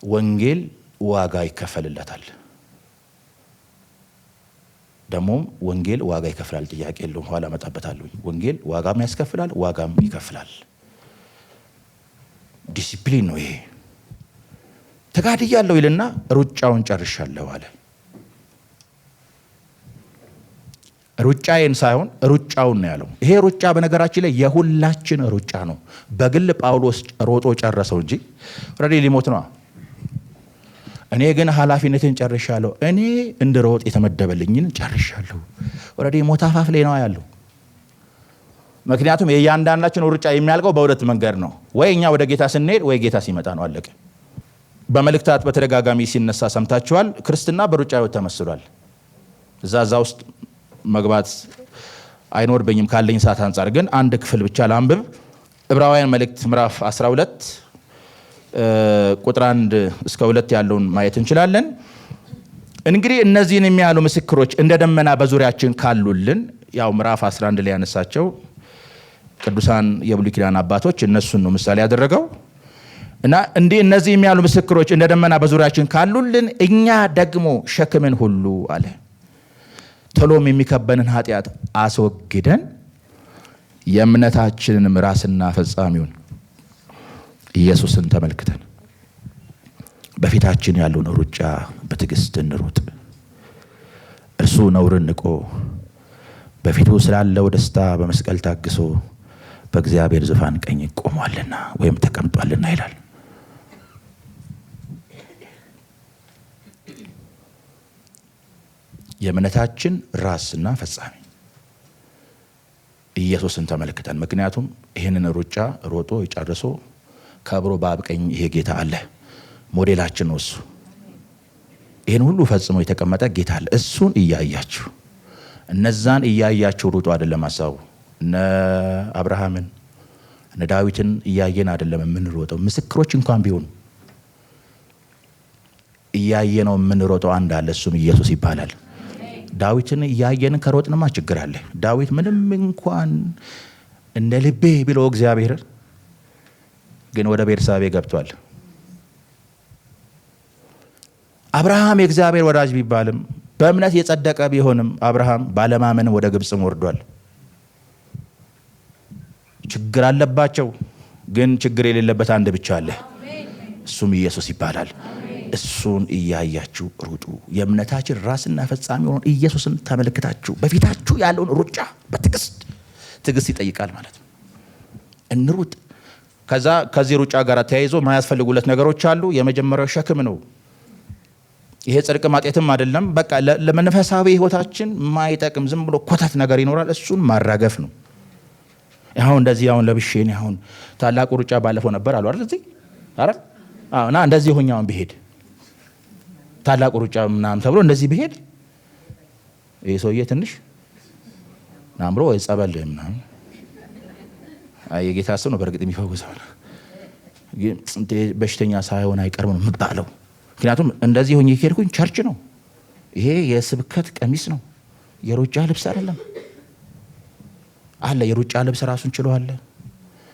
ወንጌል ዋጋ ይከፈልለታል። ደግሞም ወንጌል ዋጋ ይከፍላል፣ ጥያቄ የለውም። ኋላ እመጣበታለሁ። ወንጌል ዋጋም ያስከፍላል፣ ዋጋም ይከፍላል። ዲሲፕሊን ነው ይሄ። ተጋድያለሁ ይልና ሩጫውን ጨርሻለሁ አለ። ሩጫዬን ሳይሆን ሩጫውን ነው ያለው። ይሄ ሩጫ በነገራችን ላይ የሁላችን ሩጫ ነው። በግል ጳውሎስ ሮጦ ጨረሰው እንጂ ኦልሬዲ ሊሞት ነው። እኔ ግን ኃላፊነትን ጨርሻለሁ፣ እኔ እንድሮጥ የተመደበልኝን ጨርሻለሁ። ኦልሬዲ ሞት አፋፍ ላይ ነው ያለው። ምክንያቱም የእያንዳንዳችን ሩጫ የሚያልቀው በሁለት መንገድ ነው። ወይ እኛ ወደ ጌታ ስንሄድ፣ ወይ ጌታ ሲመጣ ነው። አለቀ። በመልእክታት በተደጋጋሚ ሲነሳ ሰምታችኋል። ክርስትና በሩጫ ህይወት ተመስሏል። እዛ ውስጥ መግባት አይኖርብኝም ካለኝ ሰዓት አንጻር፣ ግን አንድ ክፍል ብቻ ላንብብ። ዕብራውያን መልእክት ምዕራፍ 12 ቁጥር 1 እስከ 2 ያለውን ማየት እንችላለን። እንግዲህ እነዚህን የሚያሉ ምስክሮች እንደ ደመና በዙሪያችን ካሉልን፣ ያው ምዕራፍ 11 ላይ ያነሳቸው ቅዱሳን የብሉይ ኪዳን አባቶች እነሱን ነው ምሳሌ ያደረገው። እና እንዲህ እነዚህ የሚያሉ ምስክሮች እንደ ደመና በዙሪያችን ካሉልን፣ እኛ ደግሞ ሸክምን ሁሉ አለ ቶሎም የሚከበንን ኃጢአት አስወግደን የእምነታችንን ራስና ፈጻሚውን ኢየሱስን ተመልክተን በፊታችን ያለውን ሩጫ በትዕግስት እንሩጥ። እርሱ ነውርን ንቆ በፊቱ ስላለው ደስታ በመስቀል ታግሶ በእግዚአብሔር ዙፋን ቀኝ ቆሟልና ወይም ተቀምጧልና ይላል። የእምነታችን ራስና ፈጻሚ ኢየሱስን ተመልክተን፣ ምክንያቱም ይህንን ሩጫ ሮጦ የጨርሶ ከብሮ በአብ ቀኝ ይሄ ጌታ አለ። ሞዴላችን ነው እሱ። ይህን ሁሉ ፈጽሞ የተቀመጠ ጌታ አለ። እሱን እያያችሁ፣ እነዛን እያያችሁ ሩጡ አይደለም ሐሳቡ። እነ አብርሃምን እነ ዳዊትን እያየን አይደለም የምንሮጠው። ምስክሮች እንኳን ቢሆኑ እያየነው የምንሮጠው አንድ አለ፣ እሱም ኢየሱስ ይባላል። ዳዊትን እያየን ከሮጥንማ ችግር አለ። ዳዊት ምንም እንኳን እንደ ልቤ ብሎ እግዚአብሔር ግን ወደ ቤርሳቤ ገብቷል። አብርሃም የእግዚአብሔር ወዳጅ ቢባልም በእምነት የጸደቀ ቢሆንም አብርሃም ባለማመን ወደ ግብፅም ወርዷል። ችግር አለባቸው፣ ግን ችግር የሌለበት አንድ ብቻ አለ፣ እሱም ኢየሱስ ይባላል። እሱን እያያችሁ ሩጡ። የእምነታችን ራስና ፈጻሚ የሆነውን ኢየሱስን ተመልክታችሁ በፊታችሁ ያለውን ሩጫ በትዕግስት ይጠይቃል ማለት ነው። እንሩጥ። ከዚህ ሩጫ ጋር ተያይዞ ማያስፈልጉለት ነገሮች አሉ። የመጀመሪያው ሸክም ነው። ይሄ ጽድቅ ማጤትም አይደለም። በቃ ለመንፈሳዊ ህይወታችን ማይጠቅም ዝም ብሎ ኮተት ነገር ይኖራል። እሱን ማራገፍ ነው። አሁን እንደዚህ አሁን ለብሼን አሁን ታላቁ ሩጫ ባለፈው ነበር አሉ አይደል? እዚህ አይደል? አዎ። እና እንደዚህ ሆኛውን ብሄድ ታላቁ ሩጫ ምናምን ተብሎ እንደዚህ ብሄድ ይሄ ሰውዬ ትንሽ ናምሮ ወይ ጸበል ምናምን የጌታ ሰው ነው በእርግጥ የሚፈውሰው፣ ግን በሽተኛ ሳይሆን አይቀርም ነው የምባለው። ምክንያቱም እንደዚህ ሆኜ ከሄድኩኝ ቸርች ነው። ይሄ የስብከት ቀሚስ ነው፣ የሩጫ ልብስ አይደለም አለ። የሩጫ ልብስ ራሱን ችሎ አለ።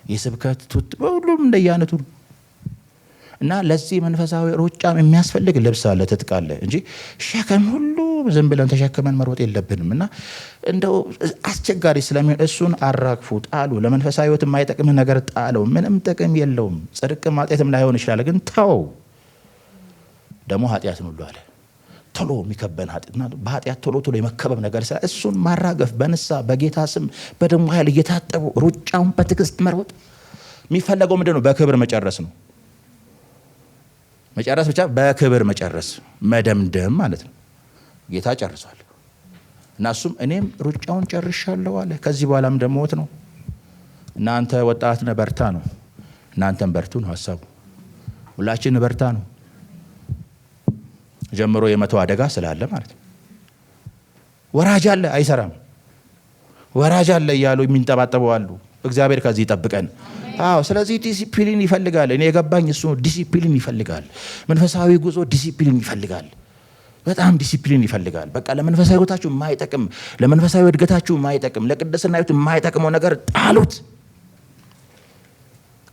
የስብከት ቱት በሁሉም እንደያነቱ እና ለዚህ መንፈሳዊ ሩጫም የሚያስፈልግ ልብስ አለ፣ ትጥቅ አለ እንጂ ሸክም ሁሉ ዝም ብለን ተሸክመን መሮጥ የለብንም። እና እንደው አስቸጋሪ ስለሚሆን እሱን አራግፉ፣ ጣሉ። ለመንፈሳዊ ህይወት የማይጠቅም ነገር ጣለው። ምንም ጥቅም የለውም። ጽድቅ ማጤትም ላይሆን ይችላል፣ ግን ተው። ደግሞ ኃጢአትን ሁሉ አለ ቶሎ የሚከበን ኃጢአትና በኃጢአት ቶሎ የመከበብ ነገር ስለ እሱን ማራገፍ፣ በንስሐ በጌታ ስም በደሙ ኃይል እየታጠቡ ሩጫውን በትዕግስት መሮጥ። የሚፈለገው ምንድን ነው? በክብር መጨረስ ነው። መጨረስ ብቻ በክብር መጨረስ፣ መደምደም ማለት ነው። ጌታ ጨርሷል እና እሱም እኔም ሩጫውን ጨርሻለሁ አለ። ከዚህ በኋላም ደግሞ ሞት ነው። እናንተ ወጣት ነህ በርታ ነው። እናንተም በርቱ ነው ሀሳቡ። ሁላችን በርታ ነው። ጀምሮ የመተው አደጋ ስላለ ማለት ነው። ወራጅ አለ አይሰራም፣ ወራጅ አለ እያሉ የሚንጠባጠቡ አሉ። እግዚአብሔር ከዚህ ይጠብቀን። አዎ። ስለዚህ ዲሲፕሊን ይፈልጋል። እኔ የገባኝ እሱ ዲሲፕሊን ይፈልጋል። መንፈሳዊ ጉዞ ዲሲፕሊን ይፈልጋል። በጣም ዲሲፕሊን ይፈልጋል። በቃ ለመንፈሳዊ ህይወታችሁ የማይጠቅም፣ ለመንፈሳዊ እድገታችሁ የማይጠቅም፣ ለቅድስና ህይወት የማይጠቅመው ነገር ጣሉት።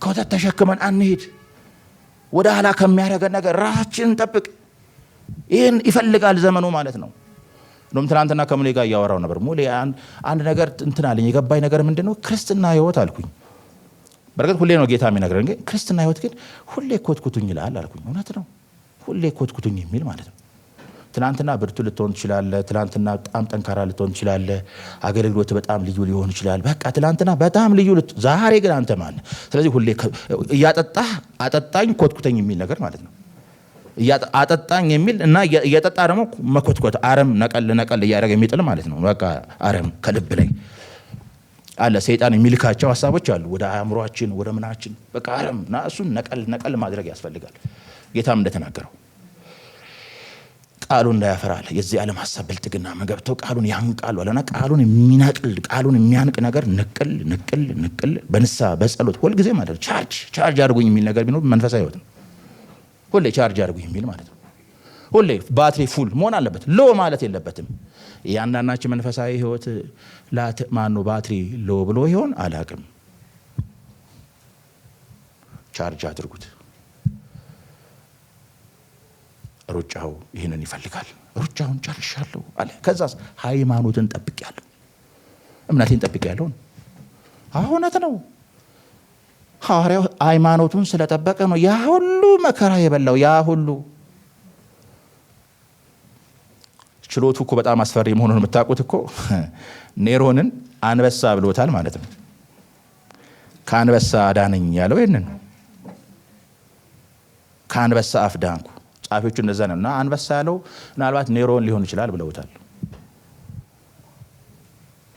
ኮተት ተሸክመን አንሄድ። ወደ ኋላ ከሚያደርገን ነገር ራሳችንን ጠብቅ። ይህን ይፈልጋል ዘመኑ ማለት ነው። እንደውም ትናንትና ከሙሌ ጋር እያወራው ነበር። ሙሌ አንድ ነገር እንትን አለኝ፣ የገባኝ ነገር ምንድን ነው? ክርስትና ህይወት አልኩኝ። በርግጥ ሁሌ ነው ጌታ የሚነግረን፣ ግን ክርስትና ህይወት ግን ሁሌ ኮትኩቱኝ ይላል አልኩኝ። እውነት ነው፣ ሁሌ ኮትኩቱኝ የሚል ማለት ነው። ትናንትና ብርቱ ልትሆን ትችላለህ። ትናንትና በጣም ጠንካራ ልትሆን ትችላለህ። አገልግሎት በጣም ልዩ ሊሆን ይችላል። በቃ ትናንትና በጣም ልዩ ዛሬ ግን አንተ ማለት። ስለዚህ ሁሌ እያጠጣህ አጠጣኝ ኮትኩተኝ የሚል ነገር ማለት ነው። አጠጣኝ የሚል እና እየጠጣ ደግሞ መኮትኮት፣ አረም ነቀል ነቀል እያደረገ የሚጥል ማለት ነው። በቃ አረም ከልብ ላይ አለ። ሰይጣን የሚልካቸው ሀሳቦች አሉ ወደ አእምሯችን፣ ወደ ምናችን። በቃ አረም እና እሱን ነቀል ነቀል ማድረግ ያስፈልጋል። ጌታም እንደተናገረው ቃሉ እንዳያፈራል የዚህ ዓለም ሀሳብ ብልጥግና መገብተው ቃሉን ያንቃሉ አለና ቃሉን የሚነቅል ቃሉን የሚያንቅ ነገር ንቅል ንቅል ንቅል በንስሐ በጸሎት ሁልጊዜ ማለት ነው። ቻርጅ አድርጉኝ የሚል ነገር ቢኖር መንፈሳዊ ህይወት ነው። ሁሌ ቻርጅ አድርጉኝ የሚል ማለት ነው። ሁሌ ባትሪ ፉል መሆን አለበት፣ ሎ ማለት የለበትም። እያንዳንዳችን መንፈሳዊ ህይወት ማነው ባትሪ ሎ ብሎ ይሆን አላቅም። ቻርጅ አድርጉት። ሩጫው ይህንን ይፈልጋል። ሩጫውን ጨርሻለሁ አለ። ከዛስ ሃይማኖትን ጠብቄያለሁ፣ እምነቴን ጠብቄያለሁ። እውነት ነው። ሐዋርያው ሃይማኖቱን ስለጠበቀ ነው ያ ሁሉ መከራ የበላው። ያ ሁሉ ችሎቱ እኮ በጣም አስፈሪ መሆኑን የምታውቁት እኮ ኔሮንን አንበሳ ብሎታል ማለት ነው። ከአንበሳ አዳነኝ ያለው ይህንን ከአንበሳ አፍ ዳንኩ። ጻፊዎቹ እንደዛ ነው። እና አንበሳ ያለው ምናልባት ኔሮን ሊሆን ይችላል ብለውታል።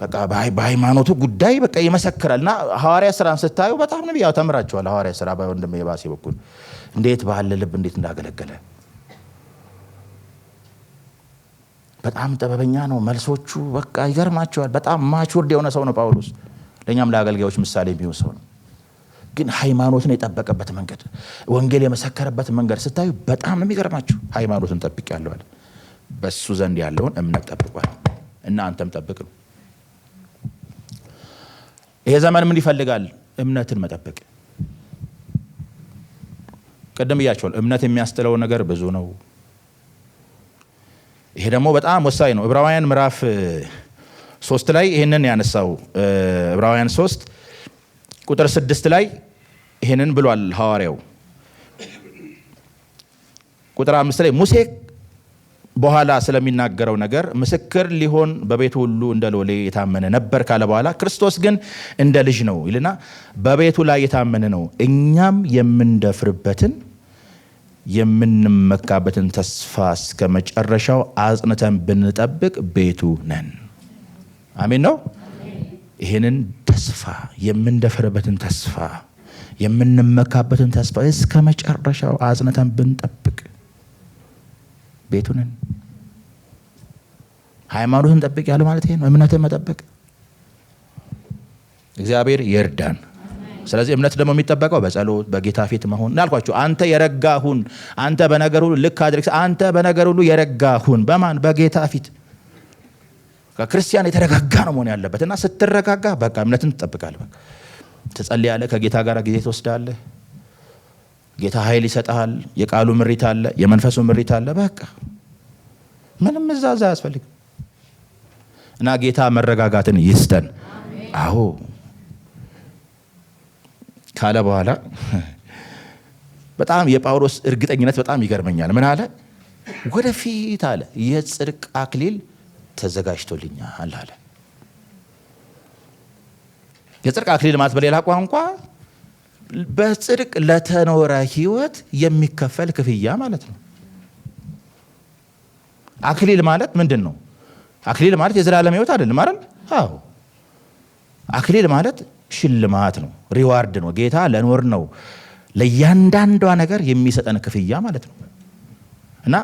በቃ በሃይማኖቱ ጉዳይ በቃ ይመሰክራል። እና ሐዋርያ ስራን ስታዩ በጣም ነው ያው ተምራቸዋል። ሐዋርያ ስራ በወንድም የባሴ በኩል እንዴት ባለ ልብ እንዴት እንዳገለገለ በጣም ጥበበኛ ነው። መልሶቹ በቃ ይገርማቸዋል። በጣም ማቹርድ የሆነ ሰው ነው ጳውሎስ። ለእኛም ለአገልጋዮች ምሳሌ የሚሆን ሰው ነው። ግን ሃይማኖትን የጠበቀበት መንገድ፣ ወንጌል የመሰከረበት መንገድ ስታዩ በጣም ነው የሚገርማችሁ። ሃይማኖትን ጠብቄያለሁ አለ። በሱ ዘንድ ያለውን እምነት ጠብቋል። እና አንተም ጠብቅ ነው። ይሄ ዘመን ምን ይፈልጋል? እምነትን መጠበቅ። ቀደም ብያቸዋል። እምነት የሚያስጥለው ነገር ብዙ ነው። ይሄ ደግሞ በጣም ወሳኝ ነው። ዕብራውያን ምዕራፍ 3 ላይ ይሄንን ያነሳው ዕብራውያን 3 ቁጥር 6 ላይ ይሄንን ብሏል ሐዋርያው። ቁጥር 5 ላይ ሙሴ በኋላ ስለሚናገረው ነገር ምስክር ሊሆን በቤቱ ሁሉ እንደ ሎሌ የታመነ ነበር ካለ በኋላ ክርስቶስ ግን እንደ ልጅ ነው ይልና በቤቱ ላይ የታመነ ነው። እኛም የምንደፍርበትን የምንመካበትን ተስፋ እስከ መጨረሻው አጽንተን ብንጠብቅ ቤቱ ነን። አሜን ነው። ይሄንን ተስፋ የምንደፍርበትን ተስፋ የምንመካበትን ተስፋ እስከ መጨረሻው አጽንተን ብንጠብቅ ቤቱ ነን። ሃይማኖትን ጠብቅ ያለ ማለት ይሄ ነው። እምነትን መጠበቅ እግዚአብሔር ይርዳን። ስለዚህ እምነት ደግሞ የሚጠበቀው በጸሎት በጌታ ፊት መሆን እንዳልኳችሁ። አንተ የረጋሁን አንተ በነገር ሁሉ ልክ አድርግ። አንተ በነገር ሁሉ የረጋሁን በማን? በጌታ ፊት። ክርስቲያን የተረጋጋ ነው መሆን ያለበት። እና ስትረጋጋ በቃ እምነትን ትጠብቃለህ። በቃ ትጸልያለህ፣ ከጌታ ጋር ጊዜ ትወስዳለህ። ጌታ ኃይል ይሰጥሃል። የቃሉ ምሪት አለ፣ የመንፈሱ ምሪት አለ። በቃ ምንም እዛዛ አያስፈልግም። እና ጌታ መረጋጋትን ይስጠን። አዎ ካለ በኋላ በጣም የጳውሎስ እርግጠኝነት በጣም ይገርመኛል። ምን አለ? ወደፊት አለ የጽድቅ አክሊል ተዘጋጅቶልኛል አለ። የጽድቅ አክሊል ማለት በሌላ ቋንቋ በጽድቅ ለተኖረ ህይወት የሚከፈል ክፍያ ማለት ነው። አክሊል ማለት ምንድን ነው? አክሊል ማለት የዘላለም ህይወት አይደለም አይደል? አዎ አክሊል ማለት ሽልማት ነው፣ ሪዋርድ ነው። ጌታ ለኖር ነው ለእያንዳንዷ ነገር የሚሰጠን ክፍያ ማለት ነው። እና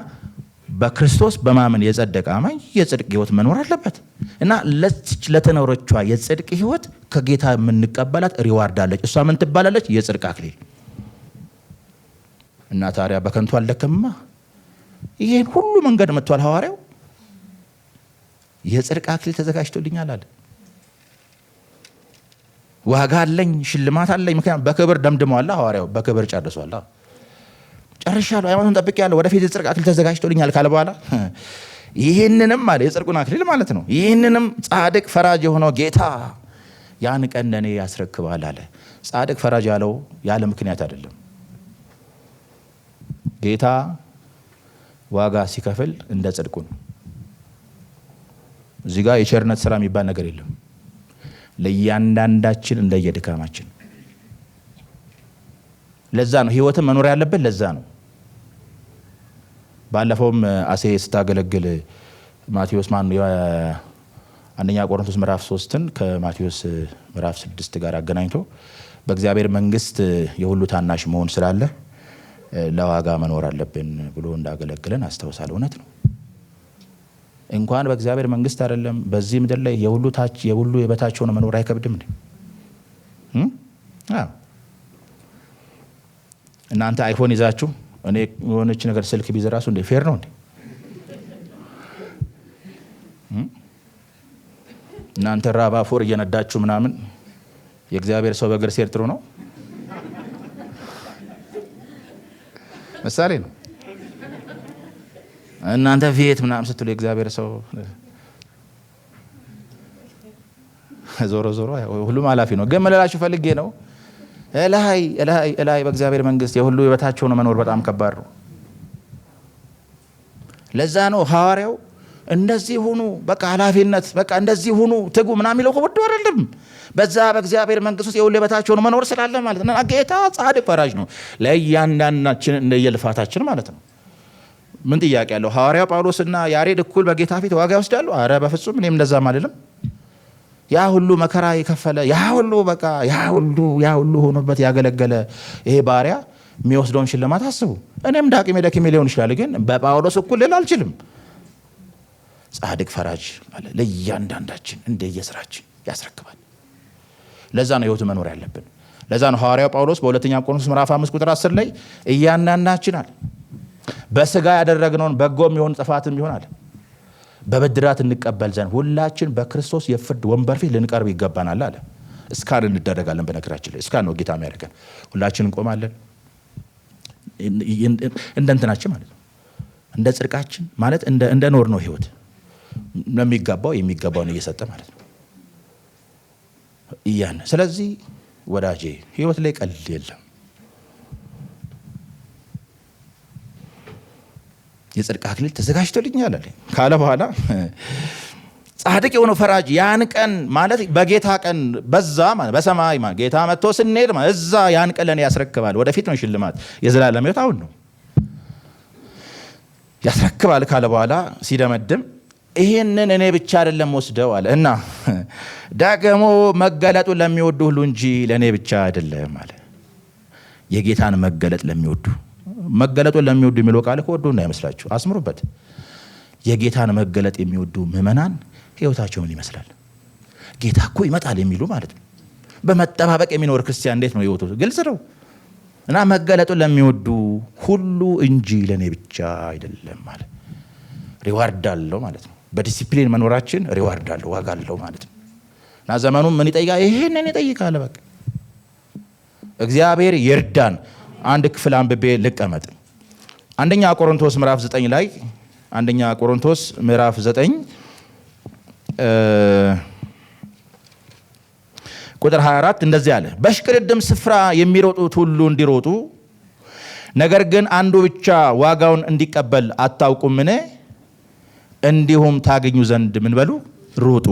በክርስቶስ በማመን የጸደቀ አማኝ የጽድቅ ህይወት መኖር አለበት። እና ለተኖረቿ የጽድቅ ህይወት ከጌታ የምንቀበላት ሪዋርድ አለች። እሷ ምን ትባላለች? የጽድቅ አክሊል። እና ታዲያ በከንቱ አልደከምማ። ይሄን ሁሉ መንገድ መጥቷል ሐዋርያው። የጽድቅ አክሊል ተዘጋጅቶልኛል አለ። ዋጋ አለኝ፣ ሽልማት አለኝ። ምክንያቱም በክብር ደምድመዋል ሐዋርያው። በክብር ጨርሷል። ጨርሻለሁ፣ ሃይማኖትን ጠብቄያለሁ፣ ወደፊት የጽድቅ አክሊል ተዘጋጅቶልኛል ካለ በኋላ ይህንንም አለ የጽድቁን አክሊል ማለት ነው። ይህንንም ጻድቅ ፈራጅ የሆነው ጌታ ያን ቀን ለእኔ ያስረክባል አለ። ጻድቅ ፈራጅ ያለው ያለ ምክንያት አይደለም። ጌታ ዋጋ ሲከፍል እንደ ጽድቁ ነው። እዚህ ጋር የቸርነት ስራ የሚባል ነገር የለም። ለእያንዳንዳችን እንደየድካማችን። ለዛ ነው ህይወትን መኖር ያለብን። ለዛ ነው ባለፈውም አሴ ስታገለግል ማቴዎስ አንደኛ ቆሮንቶስ ምዕራፍ 3ን ከማቴዎስ ምዕራፍ 6 ጋር አገናኝቶ በእግዚአብሔር መንግስት የሁሉ ታናሽ መሆን ስላለ ለዋጋ መኖር አለብን ብሎ እንዳገለግለን አስታውሳለሁ። እውነት ነው። እንኳን በእግዚአብሔር መንግስት አይደለም በዚህ ምድር ላይ የሁሉ የበታች ሆነ መኖር አይከብድም እንዴ? እናንተ አይፎን ይዛችሁ እኔ የሆነች ነገር ስልክ ቢይዝ ራሱ እንደ ፌር ነው እንዴ? እናንተ ራባፎር እየነዳችሁ ምናምን የእግዚአብሔር ሰው በእግር ሲሄድ ጥሩ ነው? ምሳሌ ነው። እናንተ ፊት ምናምን ስትሉ የእግዚአብሔር ሰው ዞሮ ዞሮ ሁሉም ኃላፊ ነው። ግን መለላችሁ ፈልጌ ነው እላይ በእግዚአብሔር መንግስት የሁሉ የበታች ሆኖ መኖር በጣም ከባድ ነው። ለዛ ነው ሐዋርያው እንደዚህ ሁኑ፣ በቃ ኃላፊነት፣ በቃ እንደዚህ ሁኑ፣ ትጉ ምናምን የሚለው ወዶ አይደለም። በዛ በእግዚአብሔር መንግስት ውስጥ የሁሉ የበታች ሆኖ መኖር ስላለ ማለት ነው። ጌታ ጻድቅ ፈራጅ ነው ለእያንዳንዳችን እንደየልፋታችን ማለት ነው። ምን ጥያቄ ያለው? ሐዋርያው ጳውሎስና ያሬድ እኩል በጌታ ፊት ዋጋ ይወስዳሉ? አረ በፍጹም። እኔም እንደዛ አይደለም። ያ ሁሉ መከራ የከፈለ ያ ሁሉ ሆኖበት ያገለገለ ይሄ ባሪያ የሚወስደውን ሽልማት አስቡ። እኔም ደክሜ ሊሆን ይችላል፣ ግን በጳውሎስ እኩል ልል አልችልም። ጻድቅ ፈራጅ ማለት ለእያንዳንዳችን እንደየስራችን ያስረክባል። ለዛ ነው ህይወት መኖር ያለብን። ለዛ ነው ሐዋርያው ጳውሎስ በሁለተኛ ቆሮንቶስ ምዕራፍ 5 ቁጥር 10 ላይ እያንዳንዳችን አለ በስጋ ያደረግነውን በጎም ይሁን ጥፋትም ይሁን አለ በብድራት እንቀበል ዘንድ ሁላችን በክርስቶስ የፍርድ ወንበር ፊት ልንቀርብ ይገባናል አለ። እስካን እንደረጋለን። በነገራችን ላይ እስካን ነው ጌታ የሚያደርገን። ሁላችን እንቆማለን እንደ እንትናችን ማለት ነው። እንደ ጽድቃችን ማለት እንደ ኖር ነው ህይወት የሚገባውን እየሰጠ ማለት ነው እያን። ስለዚህ ወዳጄ ህይወት ላይ ቀልድ የለም። የጽድቅ አክሊል ተዘጋጅቶልኛል አለ ካለ በኋላ ጻድቅ የሆነው ፈራጅ ያን ቀን ማለት በጌታ ቀን በዛ ማለት በሰማይ ማለት ጌታ መጥቶ ስንሄድ ማለት እዛ ያን ቀን ለኔ ያስረክባል። ወደፊት ነው ሽልማት የዘላለም ህይወት አሁን ነው ያስረክባል ካለ በኋላ ሲደመድም ይሄንን እኔ ብቻ አይደለም ወስደው አለ እና ደግሞ መገለጡን ለሚወዱ ሁሉ እንጂ ለእኔ ብቻ አይደለም አለ። የጌታን መገለጥ ለሚወዱ መገለጡን ለሚወዱ የሚለው ቃል ከወዱ እንዳይመስላችሁ አስምሩበት። የጌታን መገለጥ የሚወዱ ምዕመናን ህይወታቸው ምን ይመስላል? ጌታ እኮ ይመጣል የሚሉ ማለት ነው። በመጠባበቅ የሚኖር ክርስቲያን እንዴት ነው ህይወቱ? ግልጽ ነው። እና መገለጡን ለሚወዱ ሁሉ እንጂ ለእኔ ብቻ አይደለም ማለት ሪዋርድ አለው ማለት ነው። በዲሲፕሊን መኖራችን ሪዋርድ አለው፣ ዋጋ አለው ማለት ነው። እና ዘመኑም ምን ይጠይቃል? ይሄንን ይጠይቃል። በቃ እግዚአብሔር ይርዳን። አንድ ክፍል አንብቤ ልቀመጥ። አንደኛ ቆሮንቶስ ምዕራፍ 9 ላይ አንደኛ ቆሮንቶስ ምዕራፍ 9 ቁጥር 24 እንደዚህ አለ። በሽቅድድም ስፍራ የሚሮጡት ሁሉ እንዲሮጡ፣ ነገር ግን አንዱ ብቻ ዋጋውን እንዲቀበል አታውቁምን? እንዲሁም ታገኙ ዘንድ ምን በሉ ሩጡ።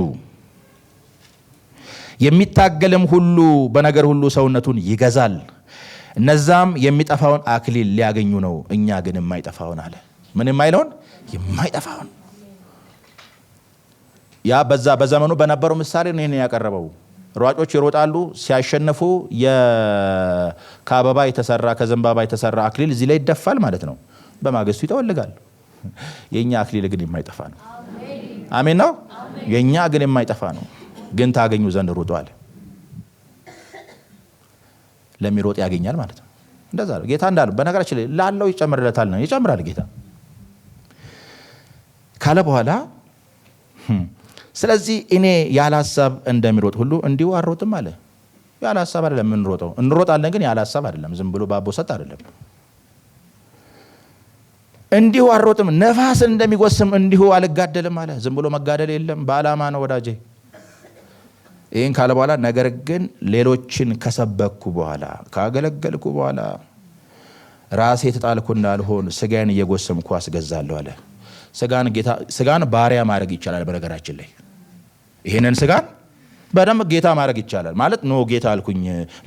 የሚታገልም ሁሉ በነገር ሁሉ ሰውነቱን ይገዛል። እነዛም የሚጠፋውን አክሊል ሊያገኙ ነው፣ እኛ ግን የማይጠፋውን አለ። ምን የማይለውን? የማይጠፋውን። ያ በዛ በዘመኑ በነበረው ምሳሌ ነው ይሄን ያቀረበው። ሯጮች ይሮጣሉ፣ ሲያሸንፉ ከአበባ የተሰራ ከዘንባባ የተሰራ አክሊል እዚህ ላይ ይደፋል ማለት ነው። በማግስቱ ይጠወልጋል። የኛ አክሊል ግን የማይጠፋ ነው። አሜን ነው። የኛ ግን የማይጠፋ ነው። ግን ታገኙ ዘንድ ሩጡ አለ። ለሚሮጥ ያገኛል ማለት ነው። እንደዛ ነው ጌታ እንዳለው። በነገራችን ላይ ላለው ይጨምርለታል ነው፣ ይጨምራል ጌታ ካለ በኋላ ስለዚህ እኔ ያለ ሐሳብ እንደሚሮጥ ሁሉ እንዲሁ አልሮጥም አለ። ያለ ሐሳብ አይደለም የምንሮጠው፣ እንሮጣለን ግን ያለ ሐሳብ አይደለም። ዝም ብሎ ባቦ ሰጥ አይደለም። እንዲሁ አልሮጥም፣ ነፋስን እንደሚጎስም እንዲሁ አልጋደልም አለ። ዝም ብሎ መጋደል የለም፣ በዓላማ ነው ወዳጄ። ይህን ካለ በኋላ ነገር ግን ሌሎችን ከሰበኩ በኋላ ካገለገልኩ በኋላ ራሴ የተጣልኩ እንዳልሆን ስጋዬን እየጎሰምኩ አስገዛለሁ አለ። ስጋን ባሪያ ማድረግ ይቻላል። በነገራችን ላይ ይሄንን ስጋን በደንብ ጌታ ማድረግ ይቻላል። ማለት ኖ ጌታ አልኩኝ፣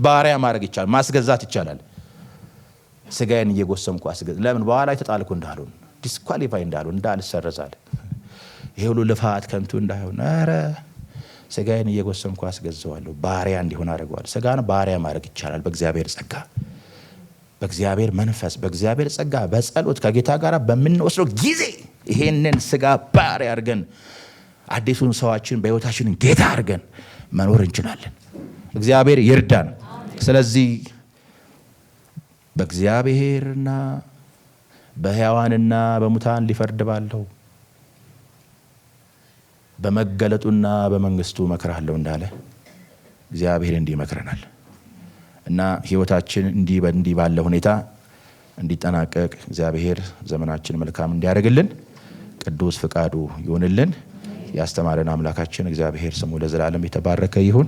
ባሪያ ማድረግ ይቻላል፣ ማስገዛት ይቻላል። ስጋዬን እየጎሰምኩ አስገዛ። ለምን? በኋላ የተጣልኩ እንዳልሆን፣ ዲስኳሊፋይ እንዳልሆን፣ እንዳልሰረዛል፣ ይሄ ሁሉ ልፋት ከንቱ እንዳይሆን፣ ኧረ ስጋዬን እየጎሰምኩ አስገዛዋለሁ፣ ባሪያ እንዲሆን አድርገዋለሁ። ስጋን ባሪያ ማድረግ ይቻላል በእግዚአብሔር ጸጋ፣ በእግዚአብሔር መንፈስ፣ በእግዚአብሔር ጸጋ፣ በጸሎት ከጌታ ጋር በምንወስደው ጊዜ ይሄንን ስጋ ባሪያ አድርገን አዲሱን ሰዋችን በሕይወታችን ጌታ አድርገን መኖር እንችላለን። እግዚአብሔር ይርዳን። ስለዚህ በእግዚአብሔርና በሕያዋንና በሙታን ሊፈርድ ባለው በመገለጡና በመንግስቱ እመክርሃለሁ እንዳለ እግዚአብሔር እንዲህ ይመክረናል እና ሕይወታችን እንዲህ ባለ ሁኔታ እንዲጠናቀቅ እግዚአብሔር ዘመናችን መልካም እንዲያደርግልን ቅዱስ ፍቃዱ ይሁንልን። ያስተማረን አምላካችን እግዚአብሔር ስሙ ለዘላለም የተባረከ ይሁን።